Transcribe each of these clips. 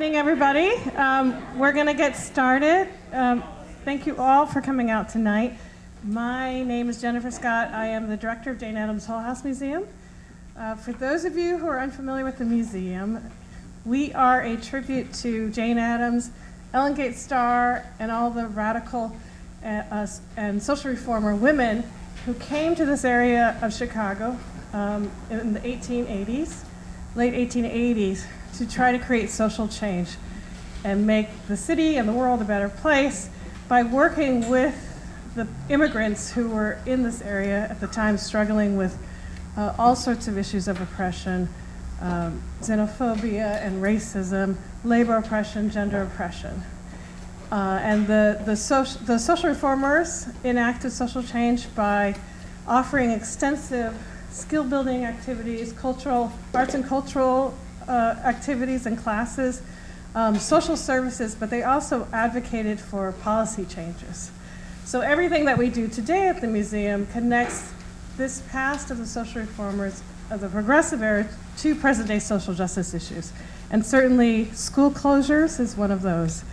evening, everybody. We're going to get started. Thank you all for coming out tonight. My name is Jennifer Scott. I am the director of Jane Addams Hull-House Museum. For those of you who are unfamiliar with the museum, we are a tribute to Jane Addams, Ellen Gates Starr, and all the radical and social reformer women who came to this area of Chicago in the 1880s, late 1880s, to try to create social change and make the city and the world a better place by working with the immigrants who were in this area at the time, struggling with all sorts of issues of oppression, xenophobia and racism, labor oppression, gender oppression. And the social reformers enacted social change by offering extensive skill building activities, arts and cultural activities and classes, social services, but they also advocated for policy changes. So everything that we do today at the museum connects this past of the social reformers of the progressive era to present-day social justice issues. And certainly school closures is one of those.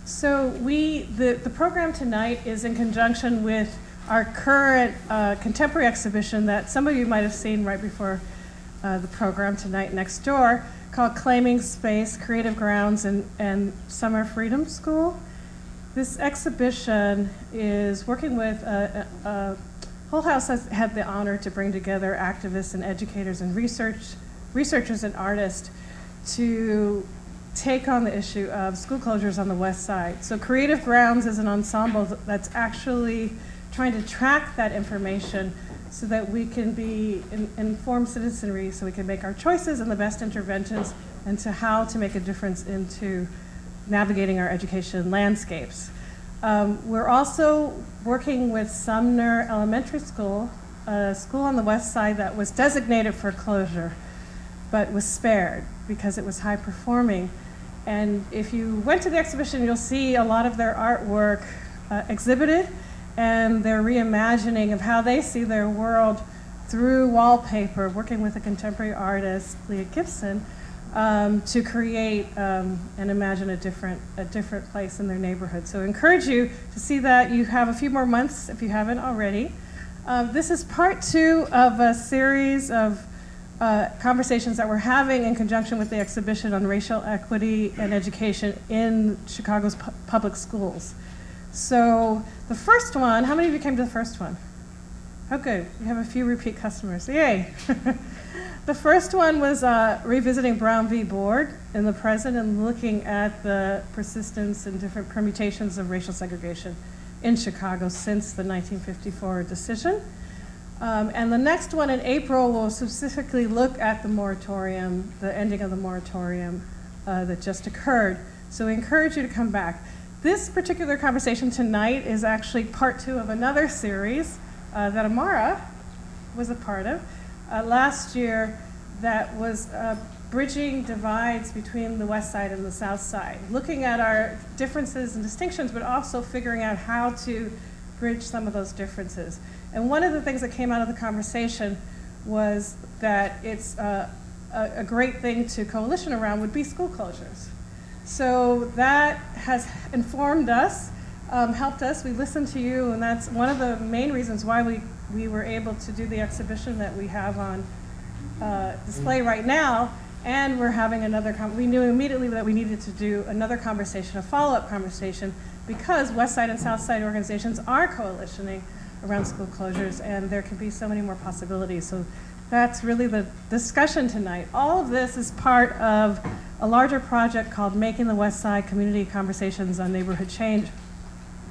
So the program tonight is in conjunction with our current contemporary exhibition that some of you might have seen right before the program tonight next door, called Claiming Space, Creative Grounds, and Summer Freedom School. This exhibition is working with Hull-House has had the honor to bring together activists and educators and researchers and artists to take on the issue of school closures on the West Side. So Creative Grounds is an ensemble that's actually trying to track that information so that we can be informed citizenry, so we can make our choices and the best interventions into how to make a difference into navigating our education landscapes. We're also working with Sumner Elementary School, a school on the West Side that was designated for closure, but was spared because it was high performing. And if you went to the exhibition, you'll see a lot of their artwork exhibited, and their reimagining of how they see their world through wallpaper, working with a contemporary artist, Leah Gibson, to create and imagine a different place in their neighborhood. So I encourage you to see that. You have a few more months if you haven't already. This is part 2 of a series of conversations that we're having in conjunction with the exhibition on racial equity and education in Chicago's public schools. So the first one, how many of you came to the first one? Oh, good. We have a few repeat customers. Yay. The first one was revisiting Brown v. Board in the present and looking at the persistence and different permutations of racial segregation in Chicago since the 1954 decision. And the next one in April will specifically look at the moratorium, the ending of the moratorium that just occurred. So we encourage you to come back. This particular conversation tonight is actually part 2 of another series that Amara was a part of last year that was bridging divides between the West Side and the South Side, looking at our differences and distinctions, but also figuring out how to bridge some of those differences. And one of the things that came out of the conversation was that it's a great thing to coalition around would be school closures. So that has informed us, helped us. We listened to you, and that's one of the main reasons why we were able to do the exhibition that we have on display right now. And we're having another, we knew immediately that we needed to do another conversation, a follow-up conversation, because West Side and South Side organizations are coalitioning around school closures, and there can be so many more possibilities. So that's really the discussion tonight. All of this is part of a larger project called Making the West Side Community Conversations on Neighborhood Change.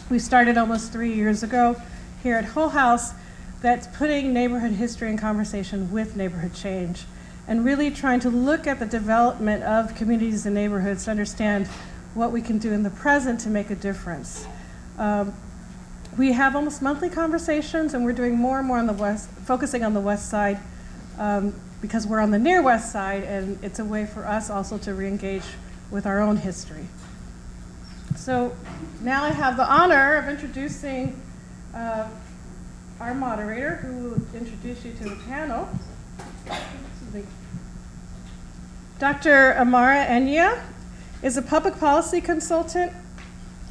We started almost 3 years ago here at Hull-House that's putting neighborhood history in conversation with neighborhood change and really trying to look at the development of communities and neighborhoods to understand what we can do in the present to make a difference. We have almost monthly conversations, and we're doing more and more on the West, focusing on the West Side, because we're on the near West Side, and it's a way for us also to re-engage with our own history. So now I have the honor of introducing our moderator, who will introduce you to the panel. Excuse me. Dr. Amara Enya is a public policy consultant,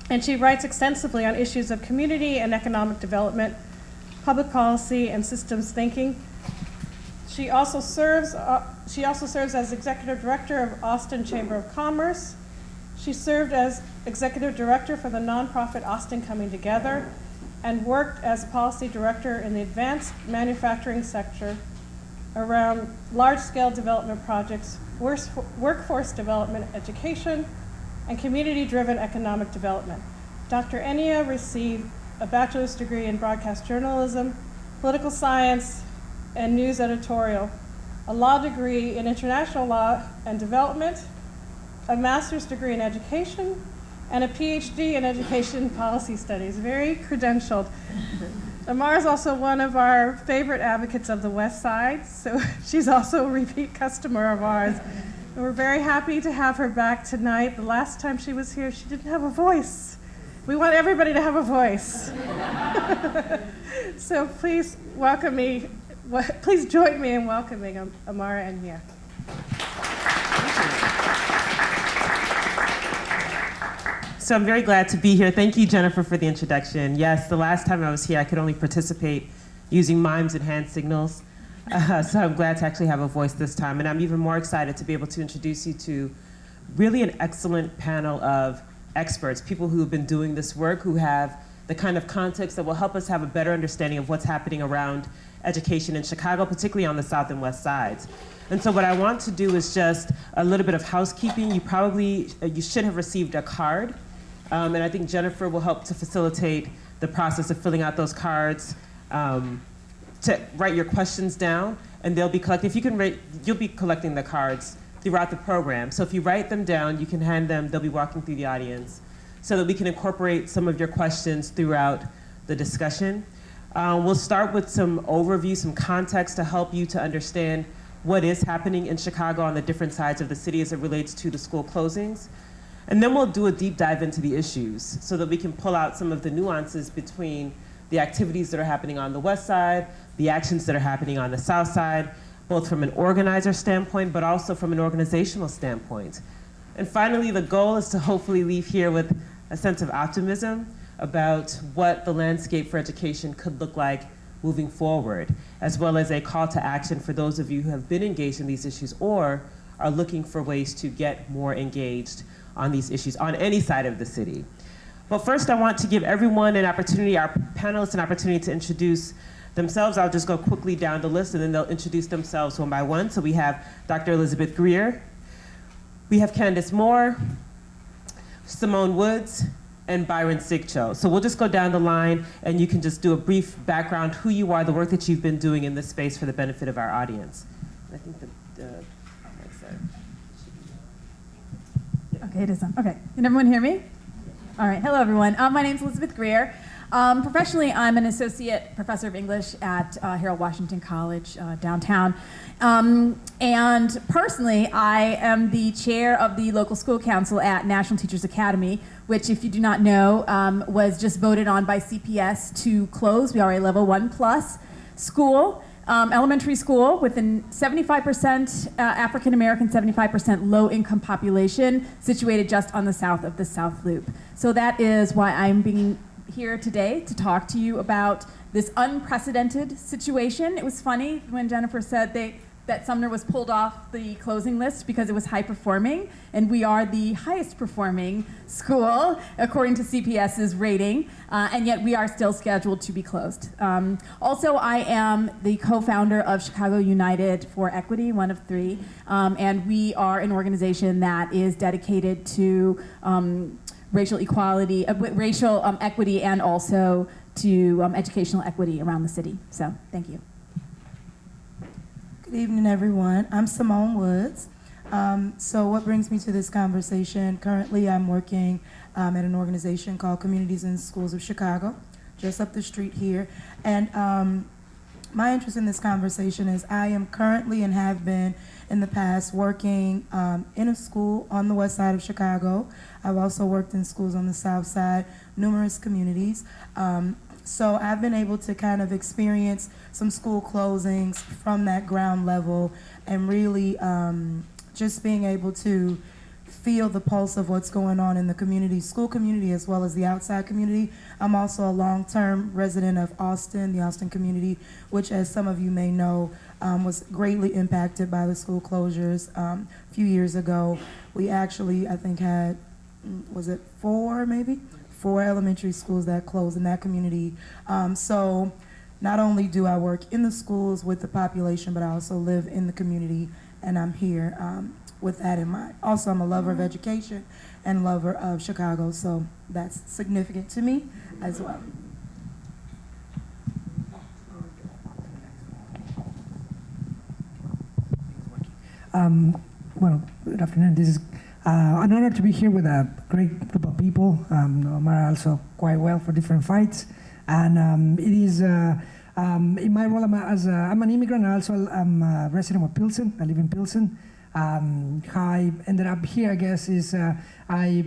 and she writes extensively on issues of community and economic development, public policy, and systems thinking. She also serves as Executive Director of Austin Chamber of Commerce. She served as Executive Director for the nonprofit Austin Coming Together and worked as Policy Director in the advanced manufacturing sector around large-scale development projects, workforce development, education, and community-driven economic development. Dr. Enya received a bachelor's degree in broadcast journalism, political science, and news editorial, a law degree in international law and development, a master's degree in education, and a PhD in education policy studies. Very credentialed. Amara is also one of our favorite advocates of the West Side, so she's also a repeat customer of ours. And we're very happy to have her back tonight. The last time she was here, she didn't have a voice. We want everybody to have a voice. So please please join me in welcoming Amara Enya. So I'm very glad to be here. Thank you, Jennifer, for the introduction. Yes, the last time I was here, I could only participate using mimes and hand signals. So I'm glad to actually have a voice this time. And I'm even more excited to be able to introduce you to really an excellent panel of experts, people who have been doing this work, who have the kind of context that will help us have a better understanding of what's happening around education in Chicago, particularly on the South and West sides. And so what I want to do is just a little bit of housekeeping. You should have received a card. And I think Jennifer will help to facilitate the process of filling out those cards, to write your questions down, and they'll be collecting. You'll be collecting the cards throughout the program. So if you write them down, you can hand them, they'll be walking through the audience, so that we can incorporate some of your questions throughout the discussion. We'll start with some overview, some context to help you to understand what is happening in Chicago on the different sides of the city as it relates to the school closings. And then we'll do a deep dive into the issues so that we can pull out some of the nuances between the activities that are happening on the West Side, the actions that are happening on the South Side, both from an organizer standpoint, but also from an organizational standpoint. And finally, the goal is to hopefully leave here with a sense of optimism about what the landscape for education could look like moving forward, as well as a call to action for those of you who have been engaged in these issues or are looking for ways to get more engaged on these issues on any side of the city. But first, I want to give everyone an opportunity, our panelists, an opportunity to introduce themselves. I'll just go quickly down the list, and then they'll introduce themselves one by one. So we have Dr. Lizabeth Career, we have Kandice More, Simone Woods, and Byron Sigcho. So we'll just go down the line, and you can just do a brief background, who you are, the work that you've been doing in this space for the benefit of our audience. I think Okay, it is on. Okay, can everyone hear me? All right, hello everyone. My name's Lizabeth Career. Professionally, I'm an associate professor of English at Harold Washington College downtown. And personally, I am the chair of the local school council at National Teachers Academy, which, if you do not know, was just voted on by CPS to close. We are a level 1+ school. Elementary school with a 75% African American, 75% low-income population, situated just on the south of the South Loop. So that is why I'm being here today to talk to you about this unprecedented situation. It was funny when Jennifer said that Sumner was pulled off the closing list because it was high performing, and we are the highest performing school according to CPS's rating, and yet we are still scheduled to be closed. Also, I am the co-founder of Chicago United for Equity, one of 3, and we are an organization that is dedicated to racial equality, racial equity, and also to educational equity around the city. So, thank you. Good evening, everyone. I'm Simone Woods. So what brings me to this conversation? Currently, I'm working at an organization called Communities in Schools of Chicago, just up the street here. And my interest in this conversation is I am currently and have been in the past working in a school on the west side of Chicago. I've also worked in schools on the south side, numerous communities. So I've been able to kind of experience some school closings from that ground level and really just being able to feel the pulse of what's going on in the community, school community, as well as the outside community. I'm also a long-term resident of Austin, the Austin community, which, as some of you may know, was greatly impacted by the school closures. A few years ago, we actually, I think, had, was it four elementary schools that closed in that community. So not only do I work in the schools with the population, but I also live in the community, and I'm here with that in mind. Also, I'm a lover of education and lover of Chicago, so that's significant to me as well. Well, good afternoon. This is an honor to be here with a great group of people. Omar also quite well for different fights. And it is, in my role, I'm an immigrant, and also I'm a resident of Pilsen. I live in Pilsen. How I ended up here, I guess, is I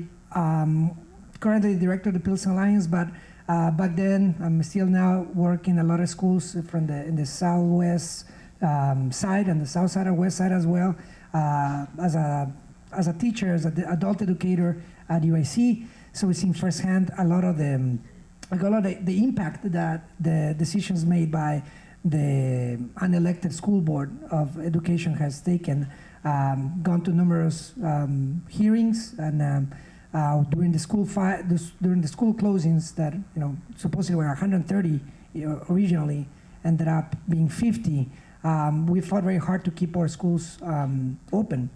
currently the director of the Pilsen Alliance, but back then I'm still now working a lot of schools from in the southwest side and the south side or west side as well, as a teacher, as an adult educator at UIC. So we've seen firsthand a lot of the impact that the decisions made by the unelected school board of education has taken. Gone to numerous hearings, and during the school closings that supposedly were 130 originally, ended up being 50. We fought very hard to keep our schools open.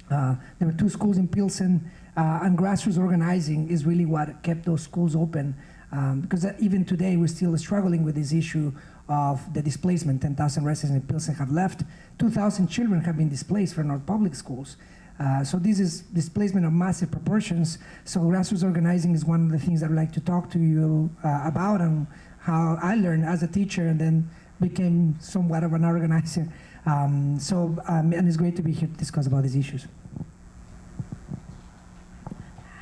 There were 2 schools in Pilsen, and grassroots organizing is really what kept those schools open, because even today we're still struggling with this issue of the displacement. 10,000 residents in Pilsen have left. 2,000 children have been displaced from our public schools. So this is displacement of massive proportions. So grassroots organizing is one of the things I'd like to talk to you about, and how I learned as a teacher and then became somewhat of an organizer. And it's great to be here to discuss about these issues.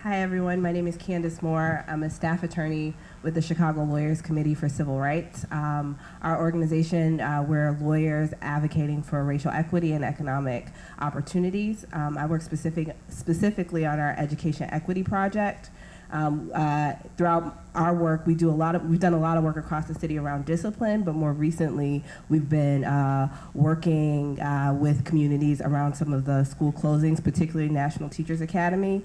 Hi everyone, my name is Kandice More. I'm a staff attorney with the Chicago Lawyers Committee for Civil Rights. Our organization, we're lawyers advocating for racial equity and economic opportunities. I work specifically on our education equity project. Throughout our work, we've done a lot of work across the city around discipline, but more recently, we've been working with communities around some of the school closings, particularly National Teachers Academy.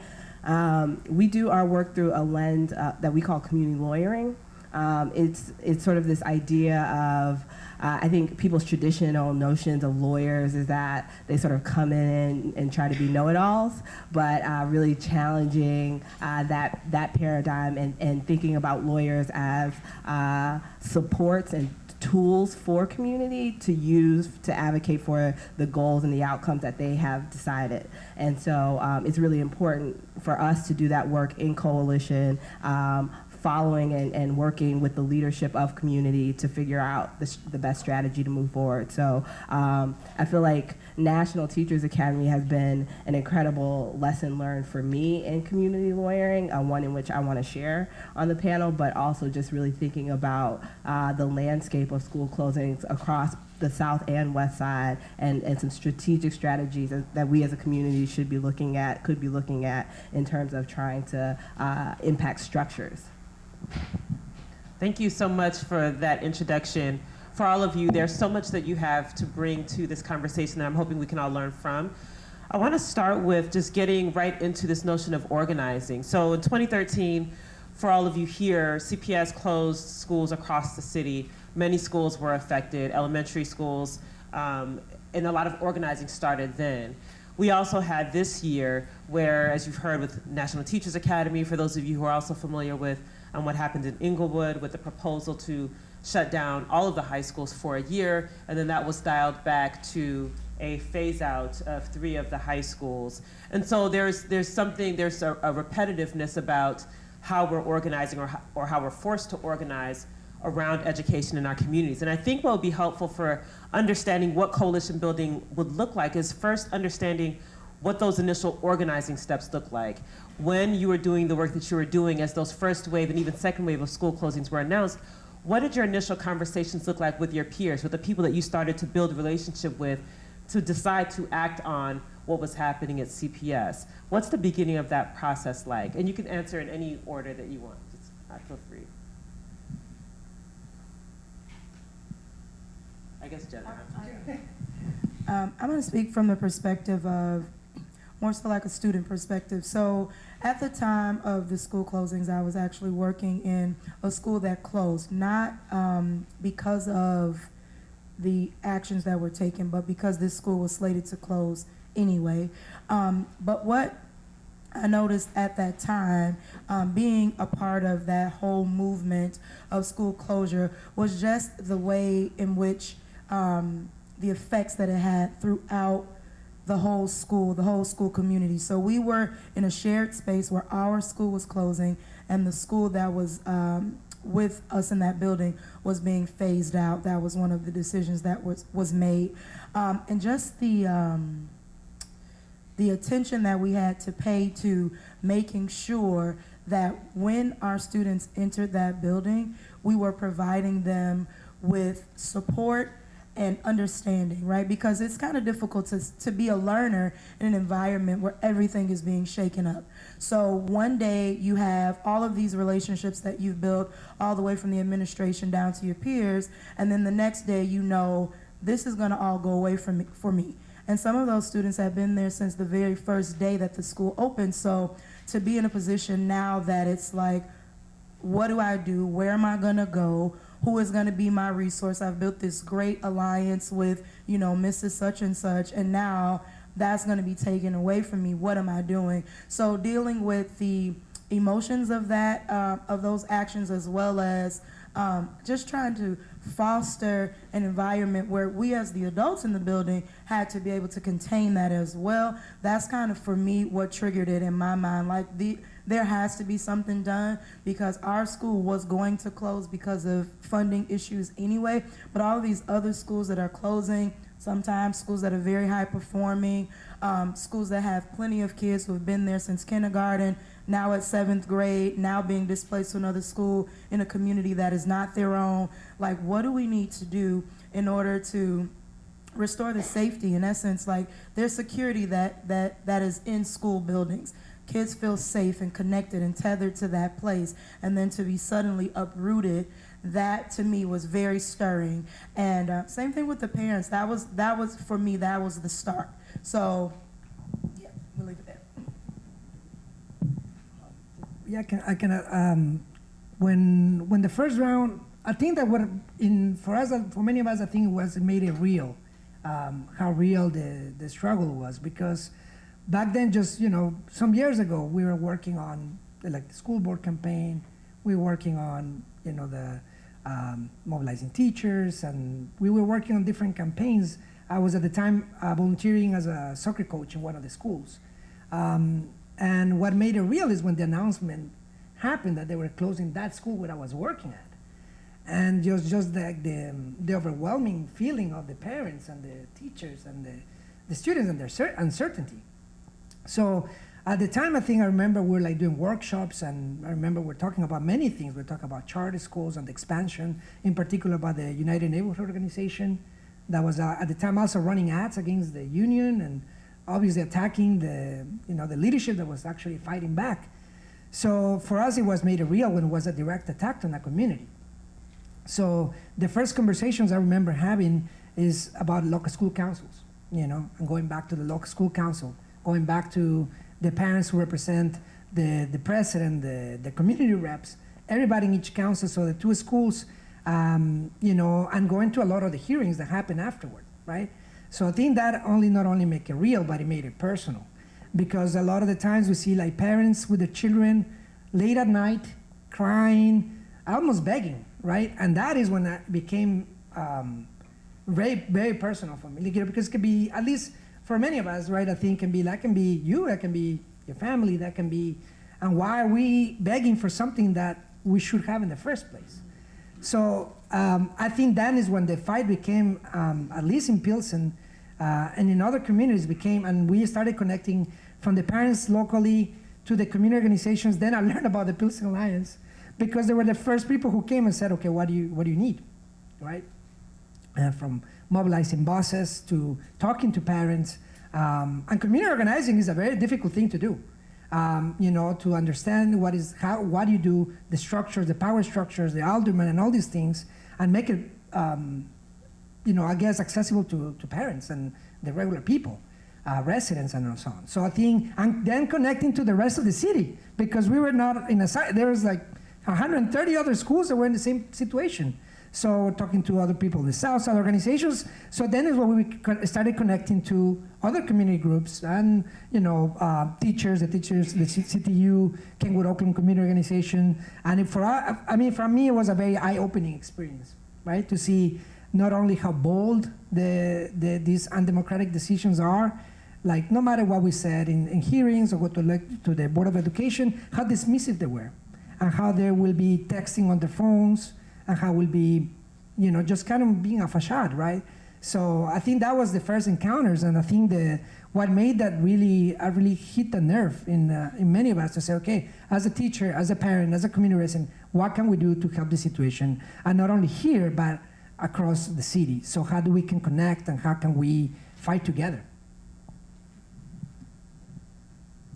We do our work through a lens that we call community lawyering. It's sort of this idea of, I think people's traditional notions of lawyers is that they sort of come in and try to be know-it-alls, but really challenging that paradigm and thinking about lawyers as supports and tools for community to use to advocate for the goals and the outcomes that they have decided. And so it's really important for us to do that work in coalition, following and working with the leadership of community to figure out the best strategy to move forward. So I feel like National Teachers Academy has been an incredible lesson learned for me in community lawyering, one in which I want to share on the panel, but also just really thinking about the landscape of school closings across the south and west side, and some strategic strategies that we as a community could be looking at in terms of trying to impact structures. Thank you so much for that introduction. For all of you, there's so much that you have to bring to this conversation that I'm hoping we can all learn from. I want to start with just getting right into this notion of organizing. So in 2013, for all of you here, CPS closed schools across the city. Many schools were affected, elementary schools, and a lot of organizing started then. We also had this year where, as you've heard with National Teachers Academy, for those of you who are also familiar with what happened in Inglewood with the proposal to shut down all of the high schools for a year, and then that was dialed back to a phase out of 3 of the high schools. And so there's a repetitiveness about how we're organizing or how we're forced to organize around education in our communities. And I think what would be helpful for understanding what coalition building would look like is first understanding what those initial organizing steps look like. When you were doing the work that you were doing as those first wave and even second wave of school closings were announced, what did your initial conversations look like with your peers, with the people that you started to build a relationship with to decide to act on what was happening at CPS. What's the beginning of that process like? And you can answer in any order that you want. Just feel free. I guess Jenna. I'm going to speak from the perspective of more so like a student perspective. So at the time of the school closings, I was actually working in a school that closed, not because of the actions that were taken, but because this school was slated to close anyway. But what I noticed at that time, being a part of that whole movement of school closure, was just the way in which the effects that it had throughout the whole school community. So we were in a shared space where our school was closing and the school that was with us in that building was being phased out. That was one of the decisions that was made. And just the attention that we had to pay to making sure that when our students entered that building, we were providing them with support and understanding, right? Because it's kind of difficult to be a learner in an environment where everything is being shaken up. So one day you have all of these relationships that you've built all the way from the administration down to your peers, and then the next day you know this is going to all go away for me. And some of those students have been there since the very first day that the school opened. So to be in a position now that it's like, what do I do? Where am I going to go? Who is going to be my resource? I've built this great alliance with, Mrs. Such and such, and now that's going to be taken away from me. What am I doing? So dealing with the emotions of that, of those actions, as well as just trying to foster an environment where we as the adults in the building had to be able to contain that as well. That's kind of, for me, what triggered it in my mind. Like, there has to be something done because our school was going to close because of funding issues anyway, but all of these other schools that are closing, sometimes schools that are very high performing, schools that have plenty of kids who have been there since kindergarten, now at 7th grade, now being displaced to another school in a community that is not their own. Like, what do we need to do in order to restore the safety, in essence, like there's security that is in school buildings. Kids feel safe and connected and tethered to that place, and then to be suddenly uprooted, that to me was very stirring. And same thing with the parents. That was for me, that was the start. So yeah, we'll leave it there. Yeah, when the first round, I think that for many of us, I think it made it real, how real the struggle was, because back then, just some years ago, we were working on the school board campaign. We were working on the mobilizing teachers, and we were working on different campaigns. I was at the time volunteering as a soccer coach in one of the schools, and what made it real is when the announcement happened that they were closing that school where I was working at, and just the overwhelming feeling of the parents and the teachers and the students and their uncertainty. So at the time, I remember we were doing workshops, and I remember we're talking about many things. We're talking about charter schools and the expansion, in particular about the United Neighborhood Organization that was at the time also running ads against the union and obviously attacking the leadership that was actually fighting back. So for us, it was made real when it was a direct attack on that community. So the first conversations I remember having is about local school councils, and going back to the local school council, going back to the parents who represent the president, the community reps, everybody in each council, so the two schools, and going to a lot of the hearings that happened afterward, right? So I think that not only make it real, but it made it personal. Because a lot of the times we see parents with their children late at night, crying, almost begging, right? And that is when that became very, very personal for me. Because it could be, at least for many of us, right, I think that can be you, that can be your family, that can be, and why are we begging for something that we should have in the first place? So I think that is when the fight became, at least in Pilsen and in other communities and we started connecting from the parents locally to the community organizations. Then I learned about the Pilsen Alliance because they were the first people who came and said, okay, what do you need, right? From mobilizing buses to talking to parents, And community organizing is a very difficult thing to do. To understand what you do, the structures, the power structures, the aldermen, and all these things, and make it, I guess, accessible to parents and the regular people, residents, and so on. So I think, and then connecting to the rest of the city, because we were not in a site. There was like 130 other schools that were in the same situation. So talking to other people, the Southside organizations. So then is when we started connecting to other community groups and teachers, the CTU, Kenwood Oakland Community Organization, and for me it was a very eye-opening experience, right? To see not only how bold these undemocratic decisions are, like no matter what we said in hearings or go to the Board of Education, how dismissive they were, and how they will be texting on their phones, and how will be, just kind of being a facade, right? So I think that was the first encounters, and I think what made that really hit the nerve in many of us to say, okay, as a teacher, as a parent, as a community resident, what can we do to help the situation, and not only here but across the city? So how do we can connect, and how can we fight together?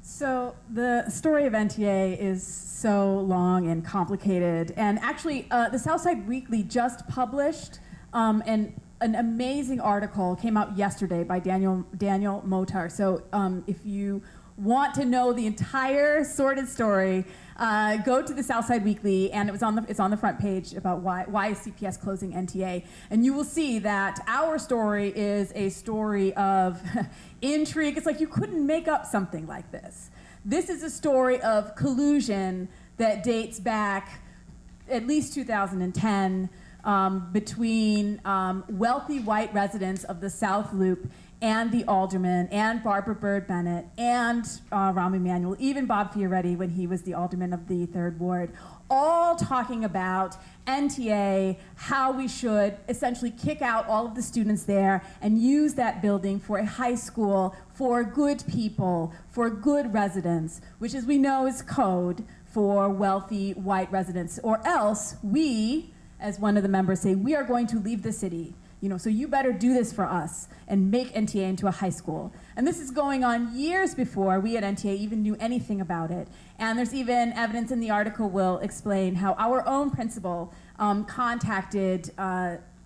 So the story of NTA is so long and complicated, and actually the Southside Weekly just published an amazing article, came out yesterday by Daniel Motar. So if you want to know the entire sordid story, go to the Southside Weekly, and it's on the front page about why is CPS closing NTA, and you will see that our story is a story of intrigue. It's like you couldn't make up something like this. This is a story of collusion that dates back at least 2010 between wealthy white residents of the South Loop and the alderman, and Barbara Byrd Bennett, and Rahm Emanuel, even Bob Fioretti when he was the alderman of the 3rd Ward, all talking about NTA, how we should essentially kick out all of the students there and use that building for a high school for good people, for good residents, which, as we know, is code for wealthy white residents. Or else we, as one of the members say, we are going to leave the city. So you better do this for us and make NTA into a high school. And this is going on years before we at NTA even knew anything about it. And there's even evidence in the article will explain how our own principal contacted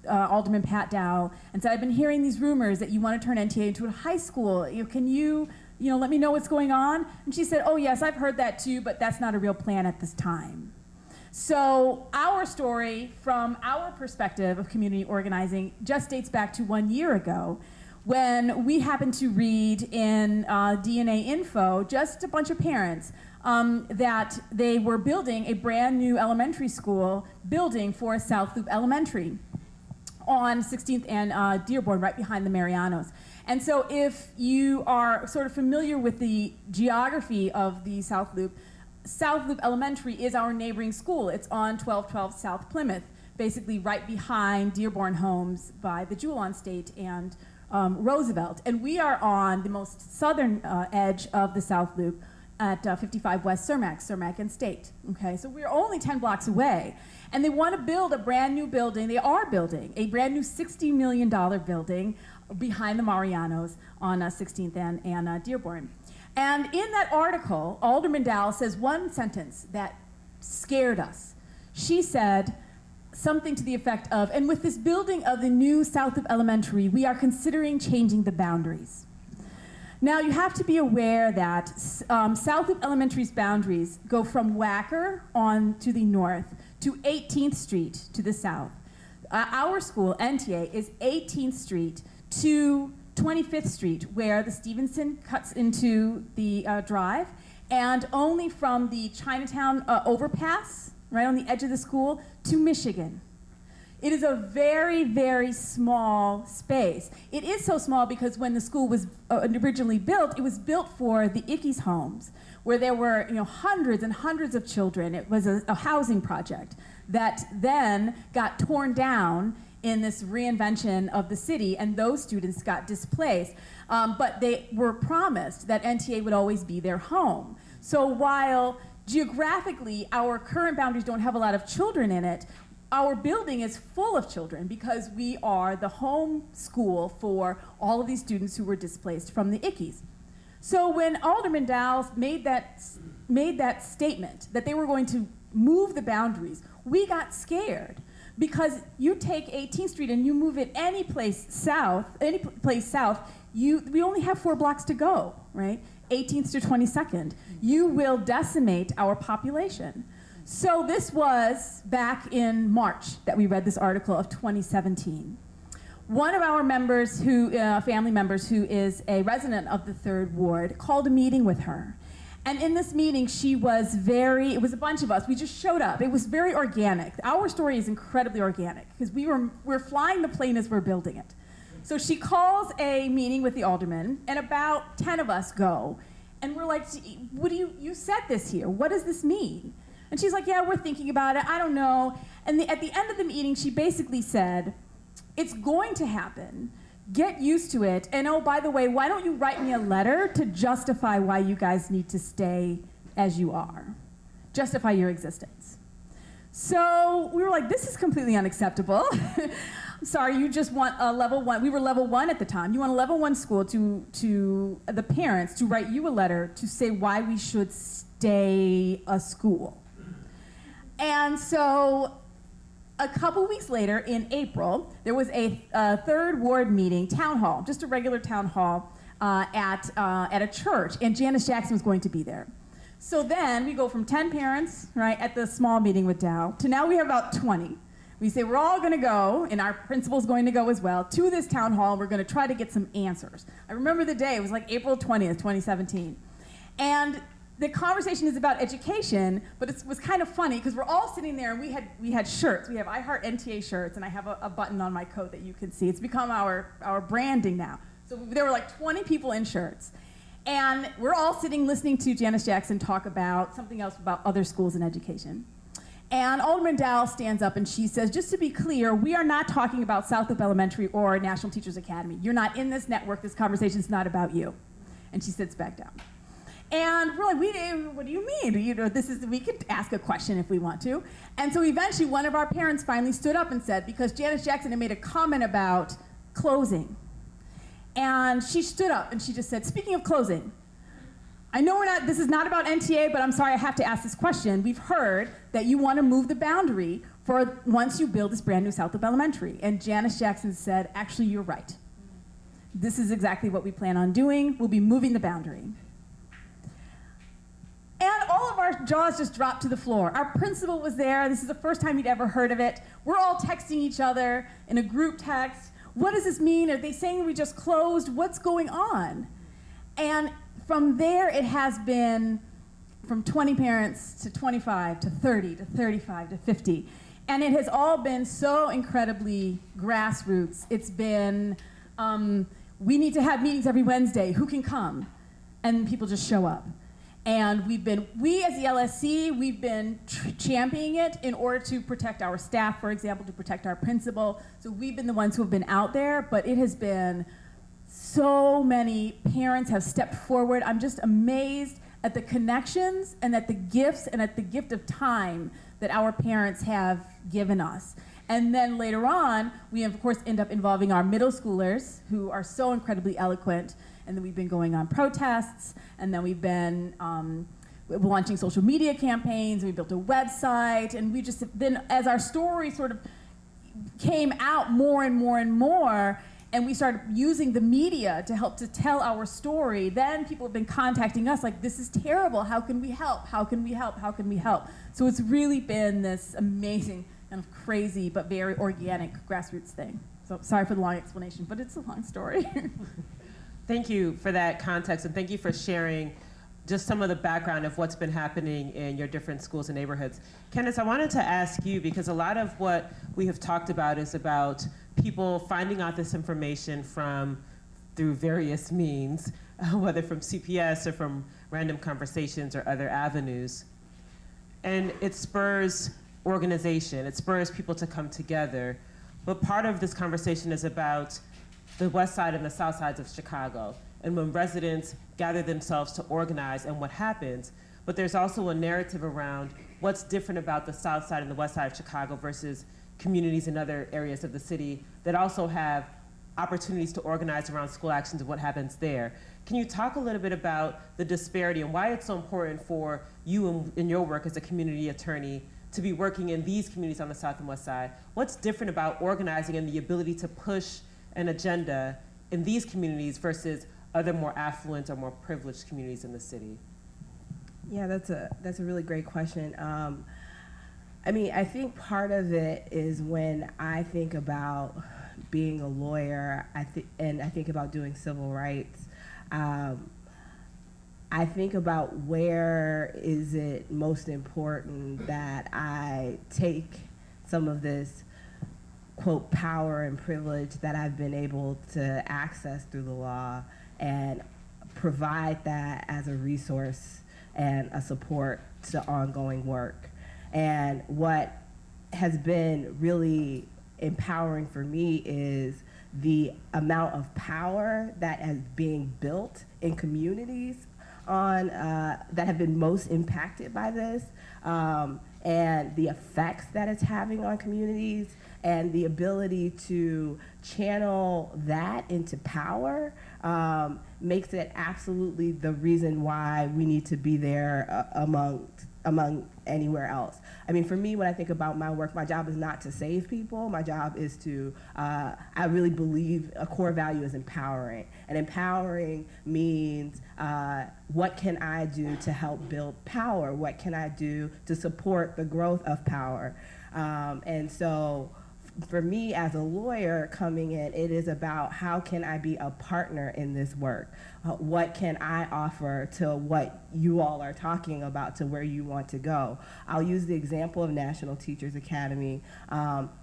Alderman Pat Dow and said, I've been hearing these rumors that you want to turn NTA into a high school. Can you let me know what's going on? And she said, oh yes, I've heard that too, but that's not a real plan at this time. So our story, from our perspective of community organizing, just dates back to 1 year ago, when we happened to read in DNA Info, just a bunch of parents, that they were building a brand new elementary school building for South Loop Elementary on 16th and Dearborn, right behind the Marianos. And so if you are sort of familiar with the geography of the South Loop Elementary is our neighboring school. It's on 1212 South Plymouth, basically right behind Dearborn Homes by the Jewel-on State and Roosevelt. And we are on the most southern edge of the South Loop at 55 West Cermak and State. Okay, so we're only 10 blocks away. And they want to build a brand new building. They are building a brand new $60 million building behind the Marianos on 16th and Dearborn. And in that article, Alderman Dow says one sentence that scared us. She said something to the effect of, and with this building of the new South Loop Elementary, we are considering changing the boundaries. Now, you have to be aware that South Loop Elementary's boundaries go from Wacker on to the north to 18th Street to the south. Our school, NTA, is 18th Street to 25th Street, where the Stevenson cuts into the drive, and only from the Chinatown overpass, right on the edge of the school, to Michigan. It is a very, very small space. It is so small because when the school was originally built, it was built for the Ickes homes, where there were hundreds and hundreds of children. It was a housing project that then got torn down in this reinvention of the city, and those students got displaced. But they were promised that NTA would always be their home. So while geographically our current boundaries don't have a lot of children in it, our building is full of children because we are the home school for all of these students who were displaced from the Ickies. So when Alderman Dowles made that statement that they were going to move the boundaries, we got scared because you take 18th Street and you move it any place south, we only have 4 blocks to go, right? 18th to 22nd. You will decimate our population. So this was back in March that we read this article of 2017. One of our members, family members, who is a resident of the 3rd Ward, called a meeting with her. And in this meeting, it was a bunch of us, we just showed up. It was very organic. Our story is incredibly organic because we're flying the plane as we're building it. So she calls a meeting with the alderman, and about 10 of us go. And we're like, you said this here, what does this mean? And she's like, yeah, we're thinking about it, I don't know. And at the end of the meeting, she basically said, it's going to happen. Get used to it. And oh, by the way, why don't you write me a letter to justify why you guys need to stay as you are? Justify your existence. So we were like, this is completely unacceptable. Sorry, you just want a level 1. We were level 1 at the time. You want a level 1 school to the parents to write you a letter to say why we should stay a school. And so a couple weeks later, in April, there was a 3rd Ward meeting, town hall, just a regular town hall at a church, and Janice Jackson was going to be there. So then we go from 10 parents, right, at the small meeting with Dow, to now we have about 20. We say we're all going to go, and our principal's going to go as well, to this town hall. We're going to try to get some answers. I remember the day, it was like April 20th, 2017. And the conversation is about education, but it was kind of funny because we're all sitting there and we had shirts. We have I Heart NTA shirts, and I have a button on my coat that you can see. It's become our branding now. So there were like 20 people in shirts. And we're all sitting listening to Janice Jackson talk about something else about other schools and education. And Alderman Dowell stands up and she says, just to be clear, we are not talking about Southside Elementary or National Teachers Academy. You're not in this network. This conversation's not about you. And she sits back down. And we're like, what do you mean? We could ask a question if we want to. And so eventually one of our parents finally stood up and said, because Janice Jackson had made a comment about closing. And she stood up and she just said, speaking of closing, I know this is not about NTA, but I'm sorry I have to ask this question. We've heard that you want to move the boundary for once you build this brand new Southside Elementary. And Janice Jackson said, actually, you're right. This is exactly what we plan on doing. We'll be moving the boundary. And all of our jaws just dropped to the floor. Our principal was there. This is the first time he'd ever heard of it. We're all texting each other in a group text. What does this mean? Are they saying we just closed? What's going on? And from there, it has been from 20 parents to 25 to 30 to 35 to 50. And it has all been so incredibly grassroots. It's been, we need to have meetings every Wednesday. Who can come? And people just show up. And we as the LSC, we've been championing it in order to protect our staff, for example, to protect our principal. So we've been the ones who have been out there, but it has been so many parents have stepped forward. I'm just amazed at the connections and at the gifts and at the gift of time that our parents have given us. And then later on, we of course end up involving our middle schoolers who are so incredibly eloquent. And then we've been going on protests, and then we've been launching social media campaigns, and we built a website, and we just then, as our story sort of came out more and more and more, and we started using the media to help to tell our story, then people have been contacting us like, this is terrible, how can we help, how can we help, how can we help? So it's really been this amazing kind of crazy but very organic grassroots thing. So sorry for the long explanation, but it's a long story. Thank you for that context, and thank you for sharing just some of the background of what's been happening in your different schools and neighborhoods. Kandice, I wanted to ask you, because a lot of what we have talked about is about people finding out this information through various means, whether from CPS or from random conversations or other avenues. And it spurs organization, it spurs people to come together. But part of this conversation is about the west side and the south sides of Chicago, and when residents gather themselves to organize and what happens. But there's also a narrative around what's different about the south side and the west side of Chicago versus communities in other areas of the city that also have opportunities to organize around school actions and what happens there. Can you talk a little bit about the disparity and why it's so important for you in your work as a community attorney to be working in these communities on the South and West Side? What's different about organizing and the ability to push an agenda in these communities versus other more affluent or more privileged communities in the city? Yeah, that's a really great question. I mean, I think part of it is when I think about being a lawyer, I think about doing civil rights. I think about where is it most important that I take some of this, quote, power and privilege that I've been able to access through the law and provide that as a resource and a support to ongoing work. And what has been really empowering for me is the amount of power that is being built in communities that have been most impacted by this, and the effects that it's having on communities, and the ability to channel that into power makes it absolutely the reason why we need to be there among anywhere else. I mean, for me, when I think about my work, my job is not to save people. My job is to, I really believe a core value is empowering. And empowering means what can I do to help build power? What can I do to support the growth of power? And so for me as a lawyer coming in, it is about how can I be a partner in this work? What can I offer to what you all are talking about, to where you want to go? I'll use the example of National Teachers Academy.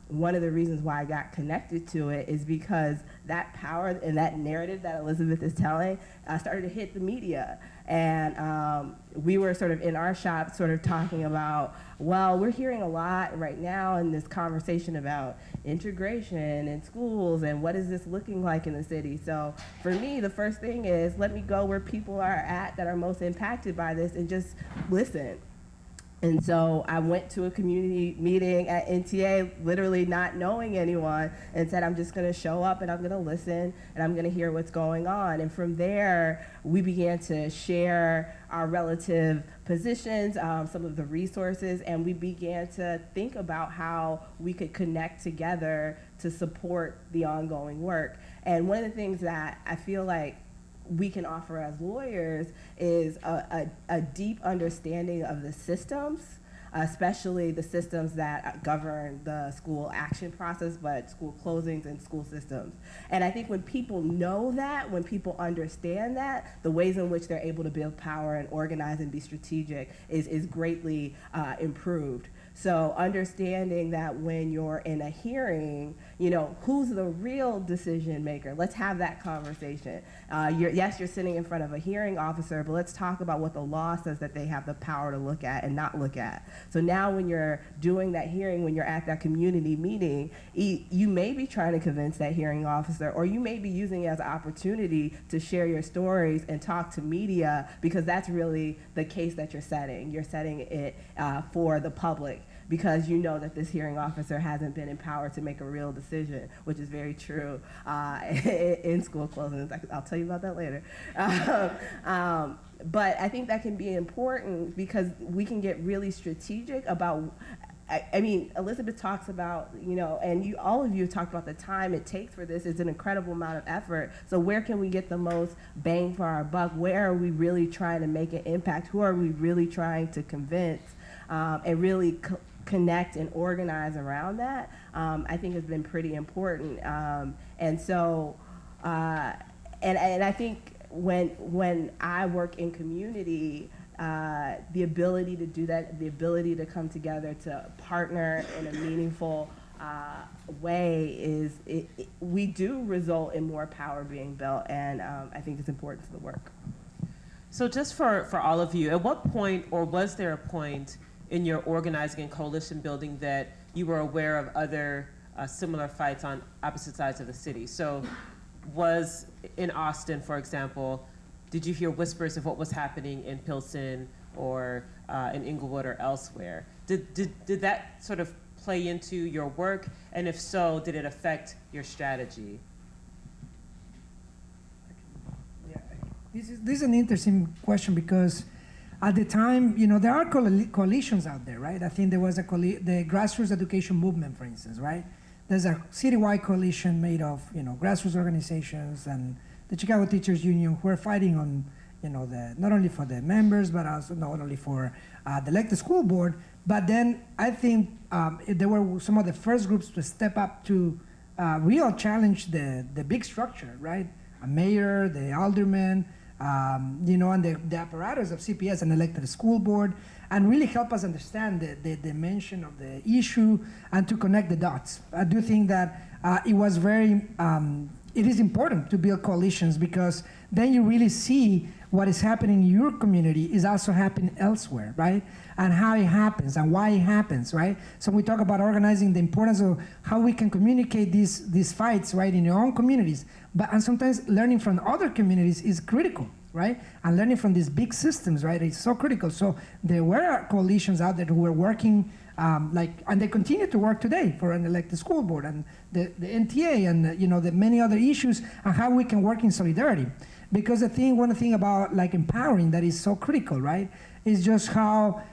One of the reasons why I got connected to it is because that power and that narrative that Elizabeth is telling started to hit the media. And we were sort of in our shop sort of talking about, well, we're hearing a lot right now in this conversation about integration in schools and what is this looking like in the city. So for me, the first thing is let me go where people are at that are most impacted by this and just listen. And so I went to a community meeting at NTA, literally not knowing anyone, and said, I'm just going to show up and I'm going to listen and I'm going to hear what's going on. And from there, we began to share our relative positions, some of the resources, and we began to think about how we could connect together to support the ongoing work. And one of the things that I feel like we can offer as lawyers is a deep understanding of the systems, especially the systems that govern the school action process, but school closings and school systems. And I think when people know that, when people understand that, the ways in which they're able to build power and organize and be strategic is greatly improved. So understanding that when you're in a hearing, you know, who's the real decision maker? Let's have that conversation. Yes, you're sitting in front of a hearing officer, but let's talk about what the law says that they have the power to look at and not look at. So now when you're doing that hearing, when you're at that community meeting, you may be trying to convince that hearing officer, or you may be using it as an opportunity to share your stories and talk to media, because that's really the case that you're setting. You're setting it for the public, because you know that this hearing officer hasn't been empowered to make a real decision, which is very true in school closings. I'll tell you about that later. But I think that can be important because we can get really strategic about, I mean, Elizabeth talks about, you know, and all of you talked about the time it takes for this. It's an incredible amount of effort. So where can we get the most bang for our buck? Where are we really trying to make an impact? Who are we really trying to convince and really connect and organize around that? I think has been pretty important. And so, and I think when I work in community, the ability to do that, the ability to come together to partner in a meaningful way we do result in more power being built, and I think it's important to the work. So just for all of you, at what point, or was there a point in your organizing and coalition building that you were aware of other similar fights on opposite sides of the city? So was in Austin, for example, did you hear whispers of what was happening in Pilsen or in Inglewood or elsewhere? Did that sort of play into your work? And if so, did it affect your strategy? Yeah, this is an interesting question because at the time, you know, there are coalitions out there, right? I think there was the grassroots education movement, for instance, right? There's a citywide coalition made of, you know, grassroots organizations and the Chicago Teachers Union who are fighting on, you know, not only for the members, but also not only for the elected school board. But then I think there were some of the first groups to step up to real challenge the big structure, right? A mayor, the alderman, you know, and the apparatus of CPS and elected school board, and really help us understand the dimension of the issue and to connect the dots. I do think that it is important to build coalitions because then you really see what is happening in your community is also happening elsewhere, right? And how it happens and why it happens, right? So we talk about organizing, the importance of how we can communicate these fights, right, in your own communities. And sometimes learning from other communities is critical, right? And learning from these big systems, right, is so critical. So there were coalitions out there who were working, and they continue to work today for an elected school board and the NTA and you know the many other issues and how we can work in solidarity. Because one thing about like empowering that is so critical, right, is just how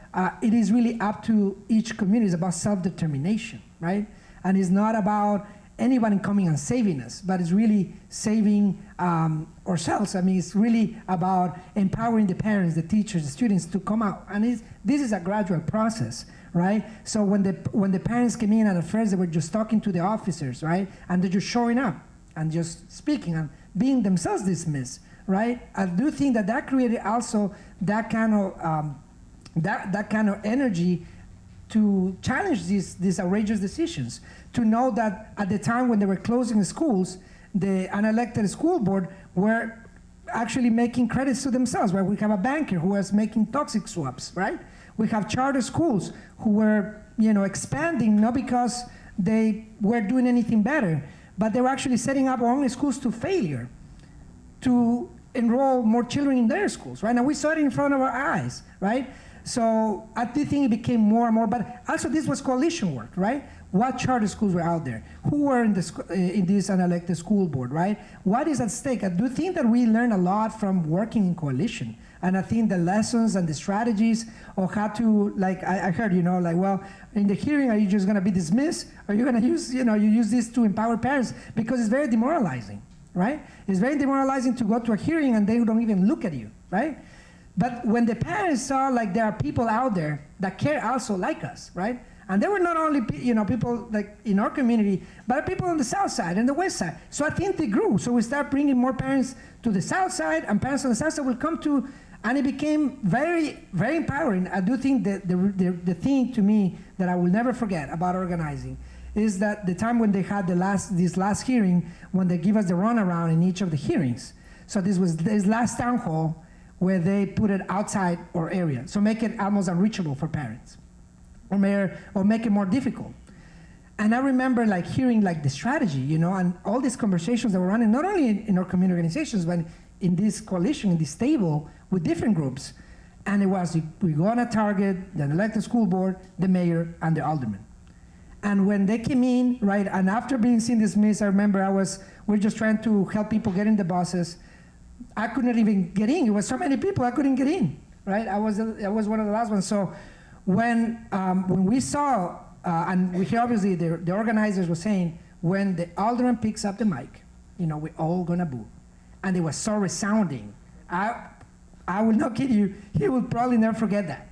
it is really up to each community. It's about self-determination, right? And it's not about anybody coming and saving us, but it's really saving ourselves. I mean, it's really about empowering the parents, the teachers, the students to come out. And this is a gradual process, right? So when the parents came in at first, they were just talking to the officers, right? And they're just showing up and just speaking and being themselves dismissed, right? I do think that created also that kind of energy to challenge these outrageous decisions, to know that at the time when they were closing the schools, the unelected school board were actually making credits to themselves, right? We have a banker who was making toxic swaps, right? We have charter schools who were, you know, expanding, not because they were doing anything better, but they were actually setting up only schools to failure, to enroll more children in their schools, right? Now we saw it in front of our eyes, right? So I do think it became more and more, but also this was coalition work, right? What charter schools were out there? Who were in this unelected school board, right? What is at stake? I do think that we learn a lot from working in coalition. And I think the lessons and the strategies of how to, like I heard, you know, like, well, in the hearing, are you just gonna be dismissed? Or are you gonna use, you know, you use this to empower parents? Because it's very demoralizing, right? It's very demoralizing to go to a hearing and they don't even look at you, right? But when the parents saw like there are people out there that care also like us, right? And there were not only people like in our community, but people on the south side and the west side. So I think they grew. So we start bringing more parents to the south side, and parents on the south side will come to, and it became very, very empowering. I do think that the thing to me that I will never forget about organizing is that the time when they had this last hearing, when they give us the runaround in each of the hearings. So this was this last town hall where they put it outside our area. So make it almost unreachable for parents, or make it more difficult. And I remember like hearing like the strategy, you know, and all these conversations that were running, not only in our community organizations, but in this coalition, in this table with different groups. And it was, we're gonna target the elected school board, the mayor, and the alderman. And when they came in, right, and after being seen dismissed, I remember we're just trying to help people get in the buses. I couldn't even get in. It was so many people, I couldn't get in, right? I was one of the last ones. So when we saw, and we hear obviously the organizers were saying, when the alderman picks up the mic, you know, we're all gonna boo. And it was so resounding. I will not kid you, he will probably never forget that.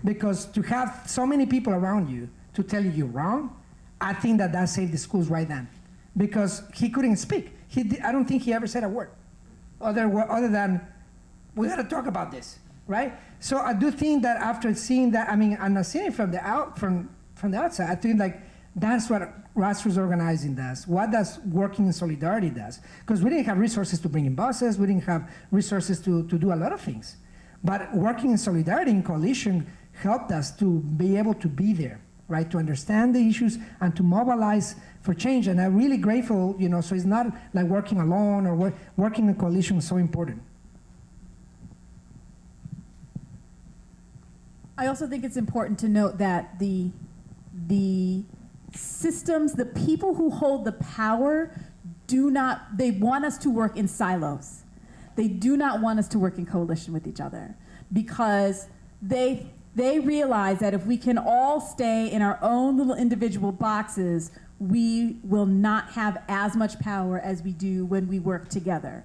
Because to have so many people around you to tell you you're wrong, I think that saved the schools right then. Because he couldn't speak. I don't think he ever said a word. Other than, we gotta talk about this, right? So I do think that after seeing that, I mean, I'm not seeing it from the outside, I think like that's what grassroots organizing does. What does working in solidarity does? Because we didn't have resources to bring in buses, we didn't have resources to do a lot of things. But working in solidarity, in coalition, helped us to be able to be there, right? To understand the issues and to mobilize for change. And I'm really grateful, you know, so it's not like working alone or working in coalition is so important. I also think it's important to note that the systems, the people who hold the power they want us to work in silos. They do not want us to work in coalition with each other, because they realize that if we can all stay in our own little individual boxes, we will not have as much power as we do when we work together.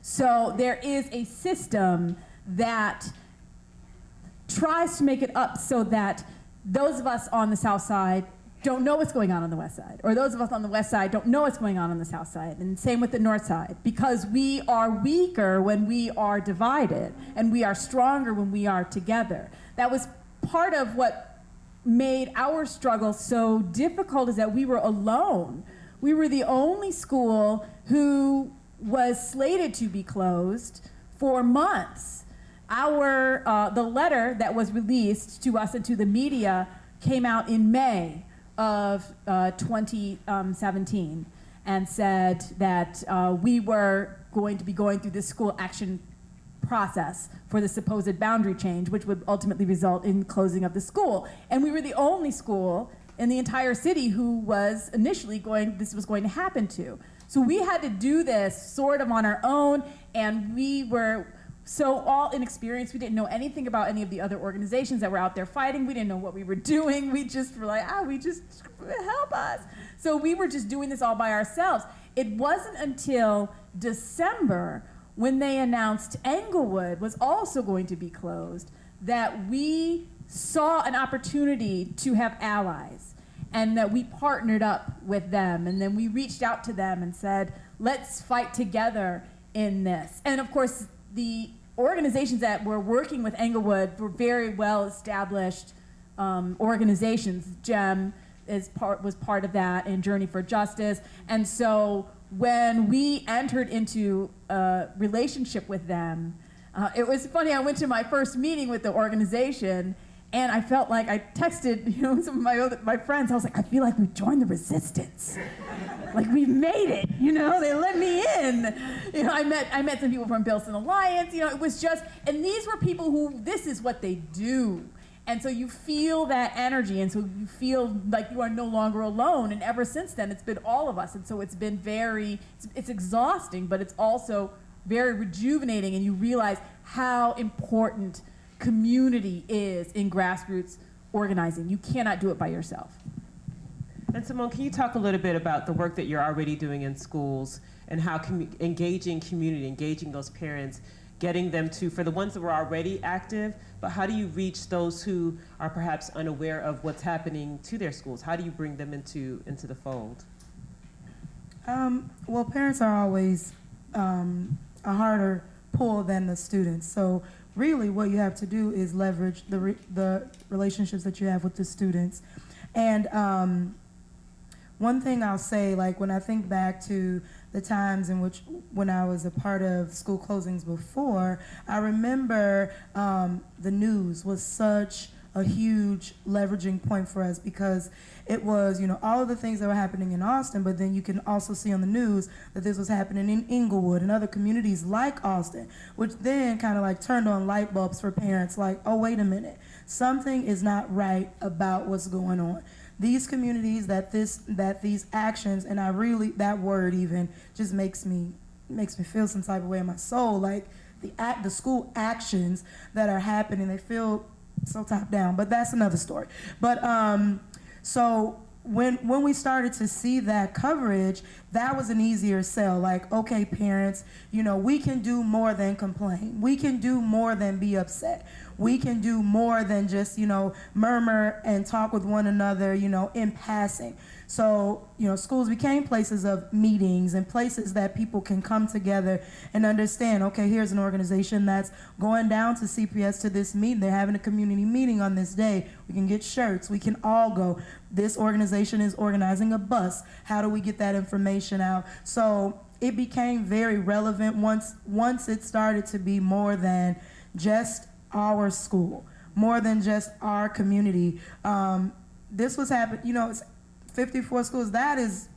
So there is a system that tries to make it up so that those of us on the South Side don't know what's going on the West Side, or those of us on the West Side don't know what's going on the South Side, and same with the North Side, because we are weaker when we are divided, and we are stronger when we are together. That was part of what made our struggle so difficult, is that we were alone. We were the only school who was slated to be closed for months. The letter that was released to us and to the media came out in May of 2017 and said that we were going to be going through this school action process for the supposed boundary change, which would ultimately result in closing of the school. And we were the only school in the entire city who was initially this was going to happen to. So we had to do this sort of on our own, and we were so all inexperienced. We didn't know anything about any of the other organizations that were out there fighting. We didn't know what we were doing. We just were like, help us. So we were just doing this all by ourselves. It wasn't until December, when they announced Englewood was also going to be closed, that we saw an opportunity to have allies, and that we partnered up with them. And then we reached out to them and said, let's fight together in this. And of course, the organizations that were working with Englewood were very well established organizations. GEM was part of that, and Journey for Justice. And so when we entered into a relationship with them, it was funny. I went to my first meeting with the organization, and I felt like I texted, some of my friends. I was like, I feel like we've joined the resistance. Like, we've made it. They let me in. I met some people from Bilson Alliance. It was just, and these were people who, this is what they do. And so you feel that energy, and so you feel like you are no longer alone. And ever since then, it's been all of us. And so it's been it's exhausting, but it's also very rejuvenating, and you realize how important community is in grassroots organizing. You cannot do it by yourself. And Simone, can you talk a little bit about the work that you're already doing in schools, and how engaging community, engaging those parents, getting them to, for the ones that were already active, but how do you reach those who are perhaps unaware of what's happening to their schools? How do you bring them into the fold? Well, parents are always a harder pull than the students. So really what you have to do is leverage the relationships that you have with the students. And one thing I'll say, like when I think back to the times in which when I was a part of school closings before, I remember the news was such a huge leveraging point for us, because it was, all of the things that were happening in Austin, but then you can also see on the news that this was happening in Inglewood and other communities like Austin, which then kind of like turned on light bulbs for parents, like, oh, wait a minute, something is not right about what's going on. These communities, that these actions, and I really, that word even just makes me feel some type of way in my soul, like the school actions that are happening, they feel so top down, but that's another story. But so when we started to see that coverage, that was an easier sell. Like, okay, parents, we can do more than complain. We can do more than be upset. We can do more than just, murmur and talk with one another, in passing. So, schools became places of meetings and places that people can come together and understand, okay, here's an organization that's going down to CPS to this meeting. They're having a community meeting on this day. We can get shirts. We can all go. This organization is organizing a bus. How do we get that information out? So it became very relevant once it started to be more than just our school, more than just our community. This was happening, it's 54 schools. That is,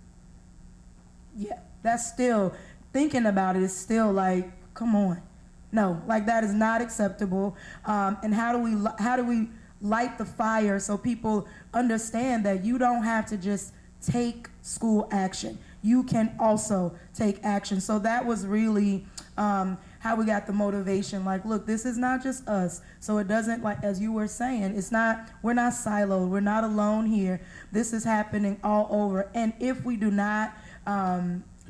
that's still, thinking about it is still like, come on. No, like that is not acceptable. And how do we light the fire so people understand that you don't have to just take school action. You can also take action. So that was really how we got the motivation. Like, look, this is not just us. So it doesn't, like, as you were saying, we're not siloed. We're not alone here. This is happening all over. And if we do not